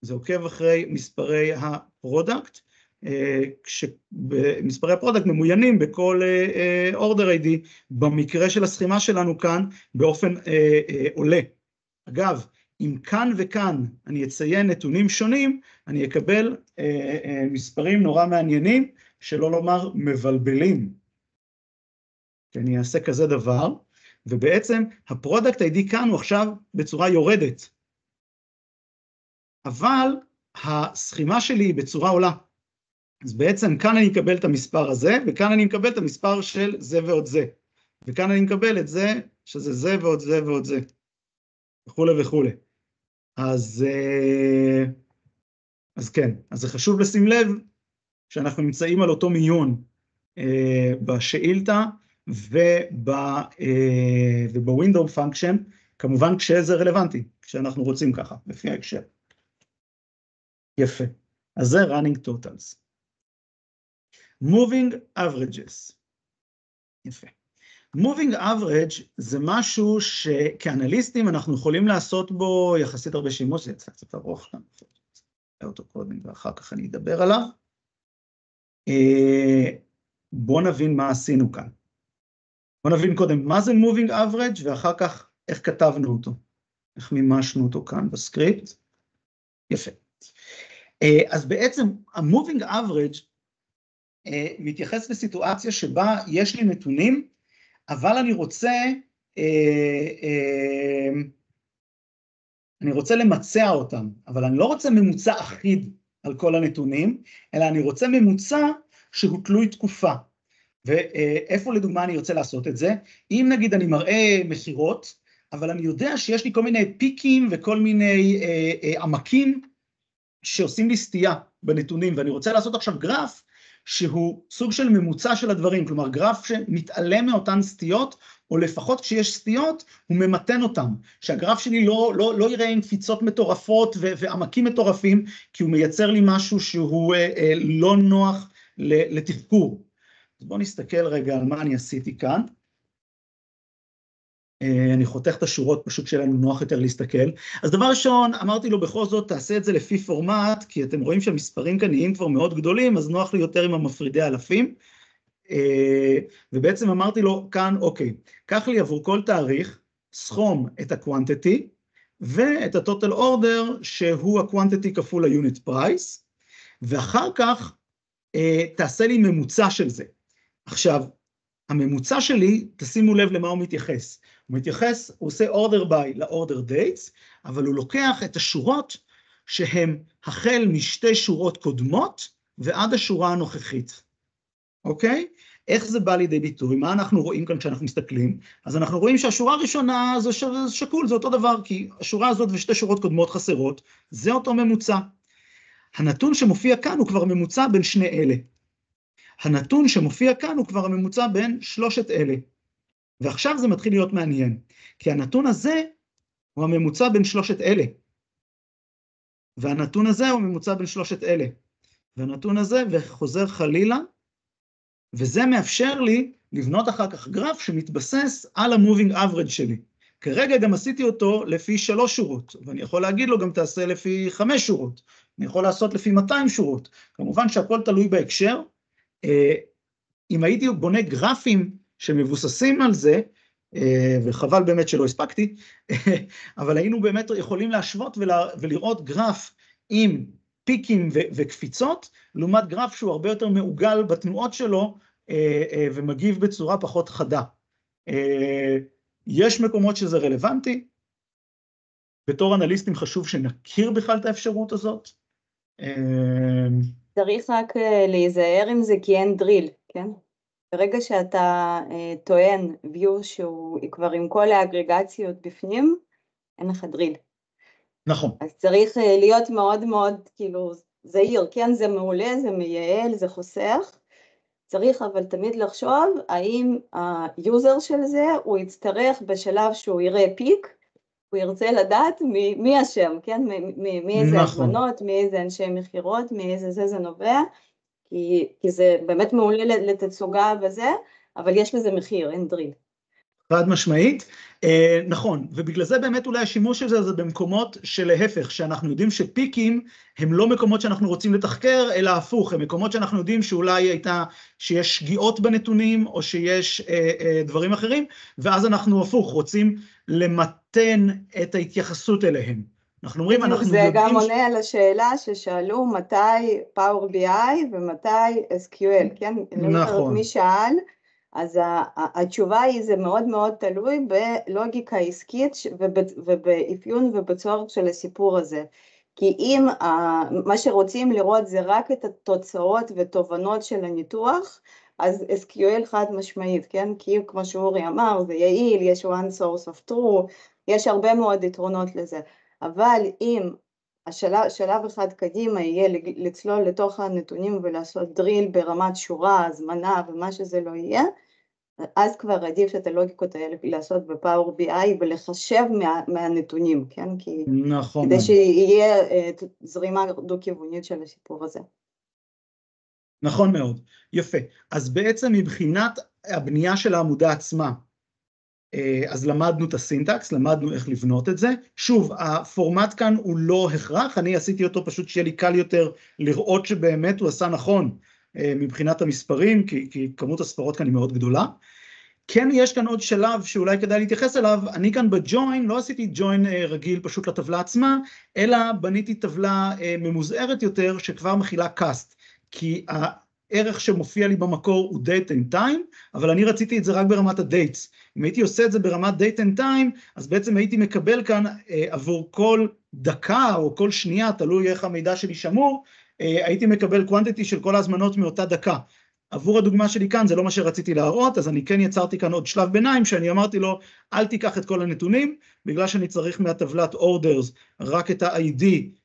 זה עוקב אחרי מספרי ה-product, כשמספרי ה-product ממוינים בכל order ID, במקרה של הסכימה שלנו כאן, באופן עולה. אגב, אם כאן וכאן אני אציין נתונים שונים, אני אקבל מספרים נורא מעניינים, שלא לומר מבלבלים. כי אני אעשה כזה דבר, ובעצם הפרודקט ID כאן הוא עכשיו בצורה יורדת. אבל הסכימה שלי היא בצורה עולה. אז בעצם כאן אני אקבל את המספר הזה, וכאן אני מקבל את המספר של זה ועוד זה. וכאן אני מקבל את זה, שזה זה ועוד זה ועוד זה. וכולי וכולי. אז כן, אז זה חשוב לשים לב, שאנחנו נמצאים על אותו מיון בשאילתה ובווינדו פונקשן, כמובן כשזה רלוונטי, כשאנחנו רוצים ככה, לפי ההקשר. יפה. אז זה running totals. moving averages. יפה. moving average זה משהו שכאנליסטים אנחנו יכולים לעשות בו יחסית הרבה שימוש, זה יצא קצת ארוך כאן, אותו קודם ואחר כך אני אדבר עליו. בואו נבין מה עשינו כאן. בואו נבין קודם מה זה moving average, ואחר כך איך כתבנו אותו, איך מימשנו אותו כאן בסקריפט. יפה. אז בעצם ה-moving average מתייחס לסיטואציה שבה יש לי נתונים, אבל אני רוצה למצע אותם, אבל אני לא רוצה ממוצע אחיד על כל הנתונים, אלא אני רוצה ממוצע שהוא תלוי תקופה. ואיפה לדוגמה אני רוצה לעשות את זה? אם נגיד אני מראה מחירות, אבל אני יודע שיש לי כל מיני פיקים וכל מיני עמקים שעושים לי סטייה בנתונים, ואני רוצה לעשות עכשיו גרף שהוא סוג של ממוצע של הדברים, כלומר גרף שמתעלם מאותן סטיות, או לפחות כשיש סטיות, הוא ממתן אותם, שהגרף שלי לא יראה עם קפיצות מטורפות ועמקים מטורפים, כי הוא מייצר לי משהו שהוא לא נוח לתחקור. אז בואו נסתכל רגע על מה אני עשיתי כאן. אני חותך את השורות, פשוט שלנו נוח יותר להסתכל. אז דבר ראשון, אמרתי לו בכל זאת, תעשה את זה לפי פורמט, כי אתם רואים שהמספרים כאן נהיים כבר מאוד גדולים, אז נוח לי יותר עם המפרידי אלפים. ובעצם אמרתי לו כאן, אוקיי, קח לי עבור כל תאריך, סכום את ה-quantity, ואת ה-total order, שהוא ה-quantity כפול ה-unit price, ואחר כך תעשה לי ממוצע של זה. עכשיו, הממוצע שלי, תשימו לב למה הוא מתייחס. הוא מתייחס, הוא עושה order by ל-order dates, אבל הוא לוקח את השורות שהן החל משתי שורות קודמות ועד השורה הנוכחית. אוקיי? איך זה בא לידי ביטוי? מה אנחנו רואים כאן כשאנחנו מסתכלים? אז אנחנו רואים שהשורה הראשונה זה שקול, זה אותו דבר, כי השורה הזאת ושתי שורות קודמות חסרות, זה אותו ממוצע. הנתון שמופיע כאן הוא כבר ממוצע בין שני אלה. הנתון שמופיע כאן הוא כבר הממוצע בין שלושת אלה. ועכשיו זה מתחיל להיות מעניין, כי הנתון הזה הוא הממוצע בין שלושת אלה. והנתון הזה הוא ממוצע בין שלושת אלה. והנתון הזה וחוזר חלילה, וזה מאפשר לי לבנות אחר כך גרף שמתבסס על ה-moving average שלי. כרגע גם עשיתי אותו לפי 3 שורות, ואני יכול להגיד לו גם תעשה לפי 5 שורות, אני יכול לעשות לפי 200 שורות. כמובן שהכל תלוי בהקשר. אם הייתי בונה גרפים שמבוססים על זה, וחבל באמת שלא הספקתי, אבל היינו באמת יכולים להשוות ולראות גרף עם פיקים וקפיצות, לעומת גרף שהוא הרבה יותר מעוגל בתנועות שלו, ומגיב בצורה פחות חדה. יש מקומות שזה רלוונטי, בתור אנליסטים חשוב שנכיר בכלל את האפשרות הזאת. צריך רק להיזהר עם זה כי אין דריל, כן? ברגע שאתה טוען view שהוא כבר עם כל האגרגציות בפנים, אין לך דריל. נכון. אז צריך להיות מאוד מאוד כאילו זהיר, כן? זה מעולה, זה מייעל, זה חוסך. צריך אבל תמיד לחשוב האם היוזר של זה הוא יצטרך בשלב שהוא יראה פיק, הוא ירצה לדעת מי השם, כן? מאיזה הזמנות, מאיזה אנשי מחירות, מאיזה זה נובע, כי זה באמת מעולה לתצוגה וזה, אבל יש לזה מחיר, אין דריל. חד משמעית, נכון, ובגלל זה באמת אולי השימוש של זה במקומות שלהפך, שאנחנו יודעים שפיקים הם לא מקומות שאנחנו רוצים לתחקר, אלא הפוך, הם מקומות שאנחנו יודעים שאולי שיש שגיאות בנתונים, או שיש דברים אחרים, ואז אנחנו הפוך, רוצים למתן את ההתייחסות אליהם. אנחנו אומרים, אנחנו יודעים... זה גם עונה על השאלה ששאלו מתי Power BI ומתי SQL, כן? נכון. מי שאל, אז התשובה היא, זה מאוד מאוד תלוי בלוגיקה עסקית ובאפיון ובצורך של הסיפור הזה. כי אם מה שרוצים לראות זה רק את התוצאות ותובנות של הניתוח, אז SQL חד משמעית, כן? כי כמו שאורי אמר, זה יעיל, יש one source of true, יש הרבה מאוד יתרונות לזה. אבל אם השלב אחד קדימה יהיה לצלול לתוך הנתונים ולעשות דריל ברמת שורה, הזמנה ומה שזה לא יהיה, אז כבר עדיף את הלוגיקות האלה לעשות בפאור BI ולחשב מהנתונים, כן? נכון. כדי שיהיה זרימה דו-כיוונית של הסיפור הזה. נכון מאוד, יפה. אז בעצם מבחינת הבנייה של העמודה עצמה, אז למדנו את הסינטקס, למדנו איך לבנות את זה. שוב, הפורמט כאן הוא לא הכרח, אני עשיתי אותו פשוט שיהיה לי קל יותר לראות שבאמת הוא עשה נכון מבחינת המספרים, כי כמות הספרות כאן היא מאוד גדולה. כן, יש כאן עוד שלב שאולי כדאי להתייחס אליו, אני כאן בג'וין, לא עשיתי ג'וין רגיל פשוט לטבלה עצמה, אלא בניתי טבלה ממוזערת יותר שכבר מכילה קאסט, כי הערך שמופיע לי במקור הוא date and time, אבל אני רציתי את זה רק ברמת ה-dates. אם הייתי עושה את זה ברמת date and time, אז בעצם הייתי מקבל כאן עבור כל דקה או כל שנייה, תלוי איך המידע שלי שמור, הייתי מקבל quantity של כל ההזמנות מאותה דקה. עבור הדוגמה שלי כאן, זה לא מה שרציתי להראות, אז אני כן יצרתי כאן עוד שלב ביניים, שאני אמרתי לו, אל תיקח את כל הנתונים, בגלל שאני צריך מהטבלת orders רק את ה-ID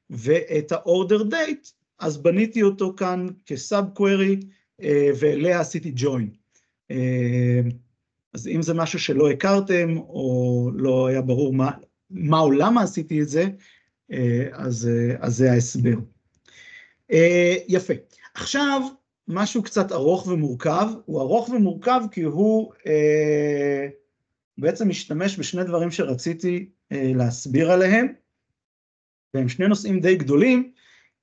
ואת ה-order date, אז בניתי אותו כאן כסאב קווירי, ואליה עשיתי join. אז אם זה משהו שלא הכרתם, או לא היה ברור מה או למה עשיתי את זה, אז זה ההסבר. יפה. עכשיו, משהו קצת ארוך ומורכב, הוא ארוך ומורכב כי הוא בעצם משתמש בשני דברים שרציתי להסביר עליהם, והם שני נושאים די גדולים,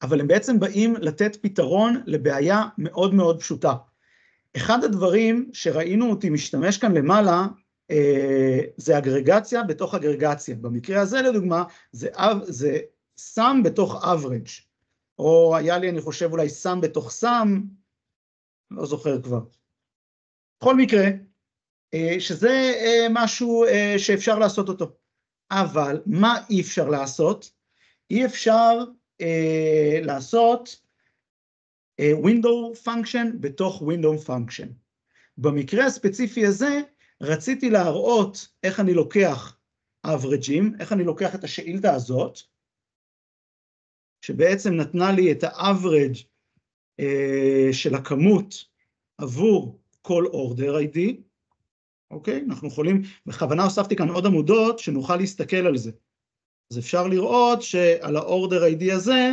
אבל הם בעצם באים לתת פתרון לבעיה מאוד מאוד פשוטה. אחד הדברים שראינו אותי משתמש כאן למעלה, זה אגרגציה בתוך אגרגציה. במקרה הזה לדוגמה, זה sum בתוך average, או היה לי אני חושב אולי sum בתוך sum, לא זוכר כבר. בכל מקרה, שזה משהו שאפשר לעשות אותו. אבל מה אי אפשר לעשות? אי אפשר לעשות window function בתוך window function. במקרה הספציפי הזה, רציתי להראות איך אני לוקח average'ים, איך אני לוקח את השאילתה הזאת, שבעצם נתנה לי את ה-average של הכמות עבור כל order ID, אוקיי? אנחנו יכולים, בכוונה הוספתי כאן עוד עמודות שנוכל להסתכל על זה. אז אפשר לראות שעל ה-order ID הזה,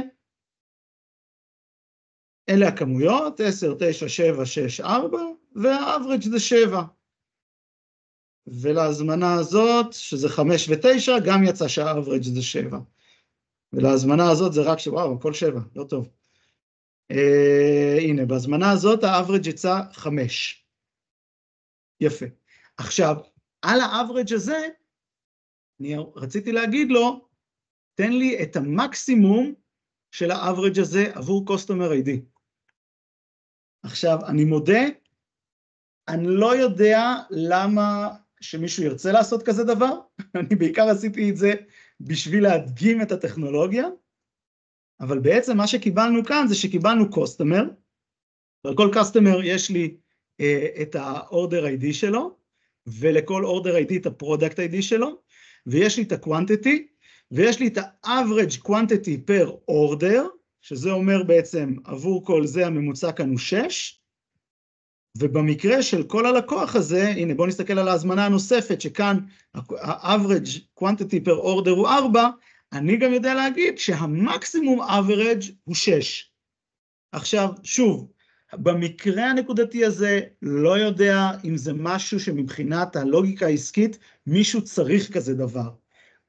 אלה הכמויות, 10, 9, 7, 6, 4, וה-average זה 7. ולהזמנה הזאת, שזה 5 ו-9, גם יצא שה-average זה 7. ולהזמנה הזאת זה רק וואו, הכל 7, לא טוב. הנה, בהזמנה הזאת ה-average יצא 5. יפה. עכשיו, על ה-average הזה, אני רציתי להגיד לו, תן לי את המקסימום של ה-average הזה עבור customer ID. עכשיו, אני מודה, אני לא יודע למה שמישהו ירצה לעשות כזה דבר, אני בעיקר עשיתי את זה בשביל להדגים את הטכנולוגיה, אבל בעצם מה שקיבלנו כאן זה שקיבלנו customer, ועל כל customer יש לי את ה-order ID שלו, ולכל order ID את ה-product ID שלו, ויש לי את ה-quantity, ויש לי את ה-average quantity per order, שזה אומר בעצם עבור כל זה הממוצע כאן הוא 6, ובמקרה של כל הלקוח הזה, הנה בואו נסתכל על ההזמנה הנוספת, שכאן ה-average quantity per order הוא 4, אני גם יודע להגיד שהמקסימום average הוא 6. עכשיו, שוב, במקרה הנקודתי הזה, לא יודע אם זה משהו שמבחינת הלוגיקה העסקית, מישהו צריך כזה דבר.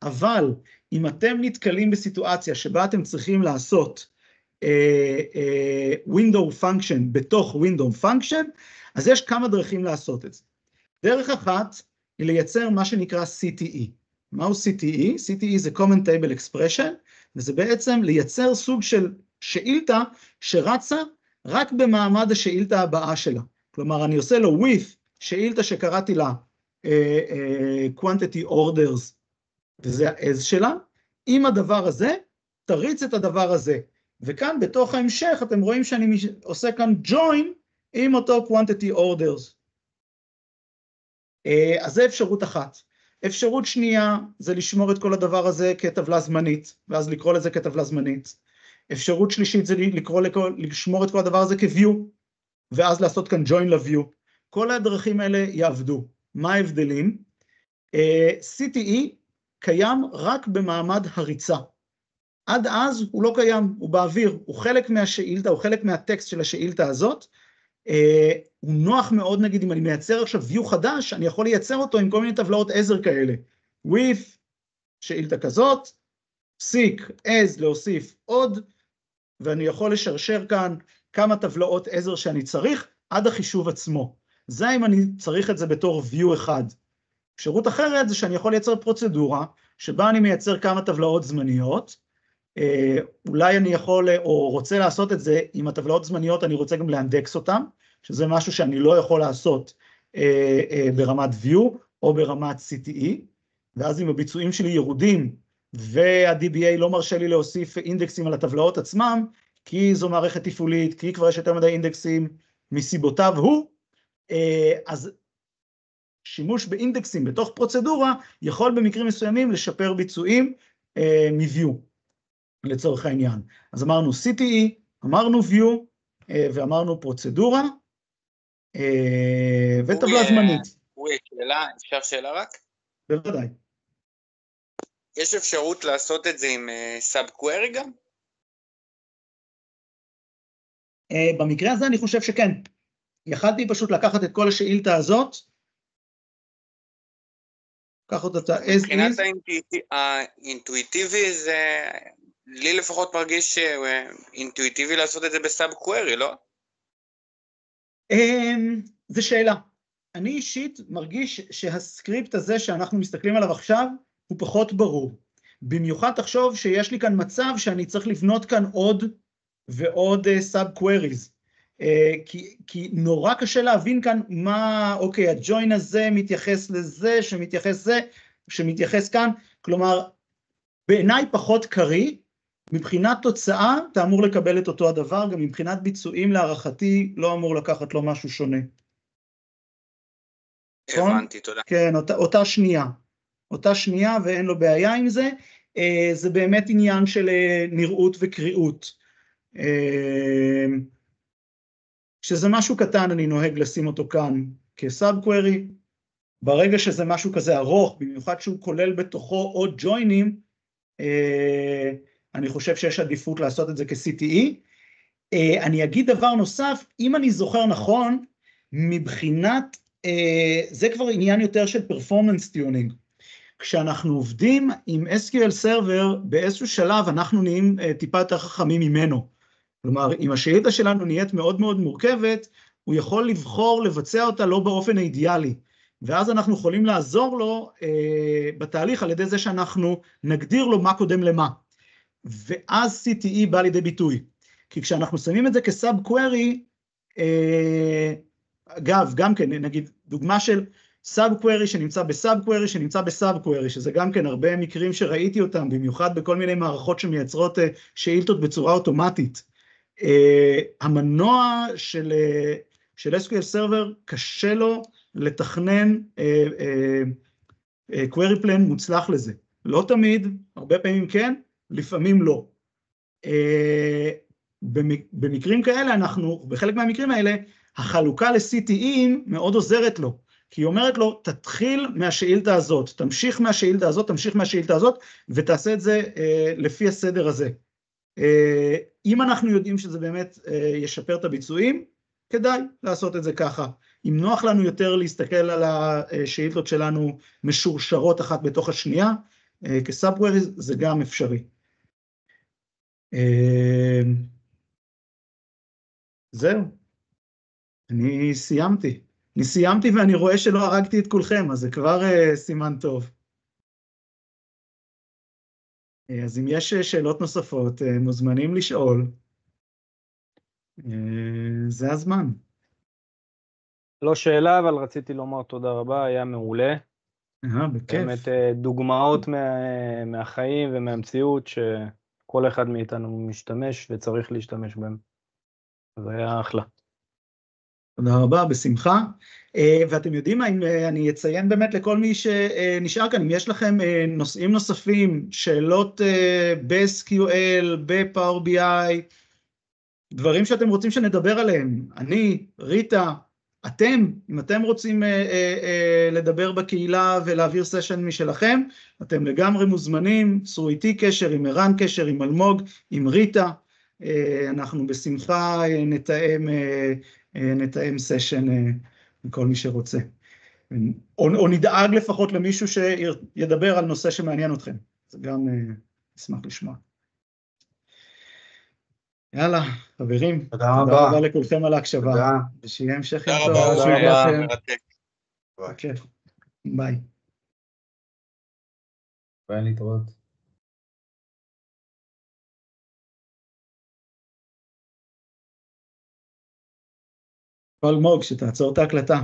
אבל אם אתם נתקלים בסיטואציה שבה אתם צריכים לעשות window function בתוך window function, אז יש כמה דרכים לעשות את זה. דרך אחת היא לייצר מה שנקרא CTE. מהו CTE? CTE זה Common Table Expression, וזה בעצם לייצר סוג של שאילתה שרצה רק במעמד השאילתה הבאה שלה. כלומר, אני עושה לו with שאילתה שקראתי לה quantity orders, וזה ה-as שלה, עם הדבר הזה, תריץ את הדבר הזה. וכאן בתוך ההמשך אתם רואים שאני עושה כאן join עם אותו quantity orders. אז זה אפשרות אחת. אפשרות שנייה זה לשמור את כל הדבר הזה כטבלה זמנית, ואז לקרוא לזה כטבלה זמנית. אפשרות שלישית זה לשמור את כל הדבר הזה כ-view, ואז לעשות כאן join ל-view. כל הדרכים האלה יעבדו. מה ההבדלים? CTE קיים רק במעמד הריצה. עד אז הוא לא קיים, הוא באוויר, הוא חלק מהשאילתה, הוא חלק מהטקסט של השאילתה הזאת. הוא נוח מאוד, נגיד, אם אני מייצר עכשיו view חדש, אני יכול לייצר אותו עם כל מיני טבלאות עזר כאלה. with, שאילתה כזאת, seek, as, להוסיף עוד, ואני יכול לשרשר כאן כמה טבלאות עזר שאני צריך, עד החישוב עצמו. זה אם אני צריך את זה בתור view אחד. אפשרות אחרת זה שאני יכול לייצר פרוצדורה, שבה אני מייצר כמה טבלאות זמניות, אולי אני יכול, או רוצה לעשות את זה, עם הטבלאות זמניות אני רוצה גם לאנדקס אותם, שזה משהו שאני לא יכול לעשות ברמת view, או ברמת CTE, ואז אם הביצועים שלי ירודים, וה-DBA לא מרשה לי להוסיף אינדקסים על הטבלאות עצמם, כי זו מערכת תפעולית, כי כבר יש יותר מדי אינדקסים מסיבותיו הוא, אז שימוש באינדקסים בתוך פרוצדורה, יכול במקרים מסוימים לשפר ביצועים מ-view, לצורך העניין. אז אמרנו CTE, אמרנו view, ואמרנו פרוצדורה, וטבלה זמנית. שאלה, אפשר שאלה רק? בוודאי. יש אפשרות לעשות את זה עם סאב-קווירי גם? במקרה הזה אני חושב שכן. יכלתי פשוט לקחת את כל השאילתה הזאת, לקחת אותה as is. מבחינת האינטואיטיבי זה, לי לפחות מרגיש אינטואיטיבי לעשות את זה בסאב-קווירי, לא? זה שאלה. אני אישית מרגיש שהסקריפט הזה שאנחנו מסתכלים עליו עכשיו, הוא פחות ברור. במיוחד תחשוב שיש לי כאן מצב שאני צריך לבנות כאן עוד ועוד סאב-קוויריז. כי נורא קשה להבין כאן מה, אוקיי, הג'וין הזה מתייחס לזה, שמתייחס כאן, כלומר, בעיניי פחות קרי, מבחינת תוצאה, אתה אמור לקבל את אותו הדבר, גם מבחינת ביצועים להערכתי, לא אמור לקחת לו משהו שונה. הבנתי, תודה. כן, אותה שנייה ואין לו בעיה עם זה, זה באמת עניין של נראות וקריאות. שזה משהו קטן, אני נוהג לשים אותו כאן כסאב קווירי, ברגע שזה משהו כזה ארוך, במיוחד שהוא כולל בתוכו עוד ג'וינים, אני חושב שיש עדיפות לעשות את זה כ-CTE. אני אגיד דבר נוסף, אם אני זוכר נכון, מבחינת, זה כבר עניין יותר של פרפורמנס טיונינג. כשאנחנו עובדים עם SQL Server, באיזשהו שלב אנחנו נהיים טיפה יותר חכמים ממנו. כלומר, אם השאילתה שלנו נהיית מאוד מאוד מורכבת, הוא יכול לבחור לבצע אותה לא באופן האידיאלי. ואז אנחנו יכולים לעזור לו בתהליך על ידי זה שאנחנו נגדיר לו מה קודם למה. ואז CTE בא לידי ביטוי. כי כשאנחנו שמים את זה כסאב קווירי, אגב, גם כן, נגיד, דוגמה של סאב קווירי שנמצא בסאב קווירי, שנמצא בסאב קווירי, שזה גם כן הרבה מקרים שראיתי אותם, במיוחד בכל מיני מערכות שמייצרות שאילתות בצורה אוטומטית. המנוע של SQL Server קשה לו לתכנן query plan מוצלח לזה. לא תמיד, הרבה פעמים כן, לפעמים לא. במקרים כאלה בחלק מהמקרים האלה, החלוקה ל-CTE'ים מאוד עוזרת לו, כי היא אומרת לו, תתחיל מהשאילתה הזאת, תמשיך מהשאילתה הזאת, תמשיך מהשאילתה הזאת, ותעשה את זה לפי הסדר הזה. אם אנחנו יודעים שזה באמת ישפר את הביצועים, כדאי לעשות את זה ככה. אם נוח לנו יותר להסתכל על השאילתות שלנו משורשרות אחת בתוך השנייה, כסאב-קווירי זה גם אפשרי. זהו. אני סיימתי ואני רואה שלא הרגתי את כולכם, אז זה כבר סימן טוב. אז אם יש שאלות נוספות, מוזמנים לשאול. זה הזמן. לא שאלה, אבל רציתי לומר תודה רבה, היה מעולה. בכיף. באמת דוגמאות מהחיים ומהמציאות שכל אחד מאיתנו משתמש וצריך להשתמש בהם. זה היה אחלה. תודה רבה, בשמחה. ואתם יודעים מה, אם אני אציין באמת לכל מי שנשאר כאן, אם יש לכם נושאים נוספים, שאלות ב-SQL, ב-Power BI, דברים שאתם רוצים שנדבר עליהם, אני, ריטה, אם אתם רוצים לדבר בקהילה ולהעביר סשן משלכם, אתם לגמרי מוזמנים, צרו איתי קשר, עם ערן קשר, עם אלמוג, עם ריטה, אנחנו בשמחה נתאם סשן מכל מי שרוצה. או נדאג לפחות למישהו שידבר על נושא שמעניין אתכם. זה גם אשמח לשמוע. יאללה, חברים. תודה רבה לכולכם על ההקשבה. תודה. ושיהיה המשך תודה טוב. רבה, מרתק. ביי. ביי, להתראות. אלמוג, שתעצור את ההקלטה.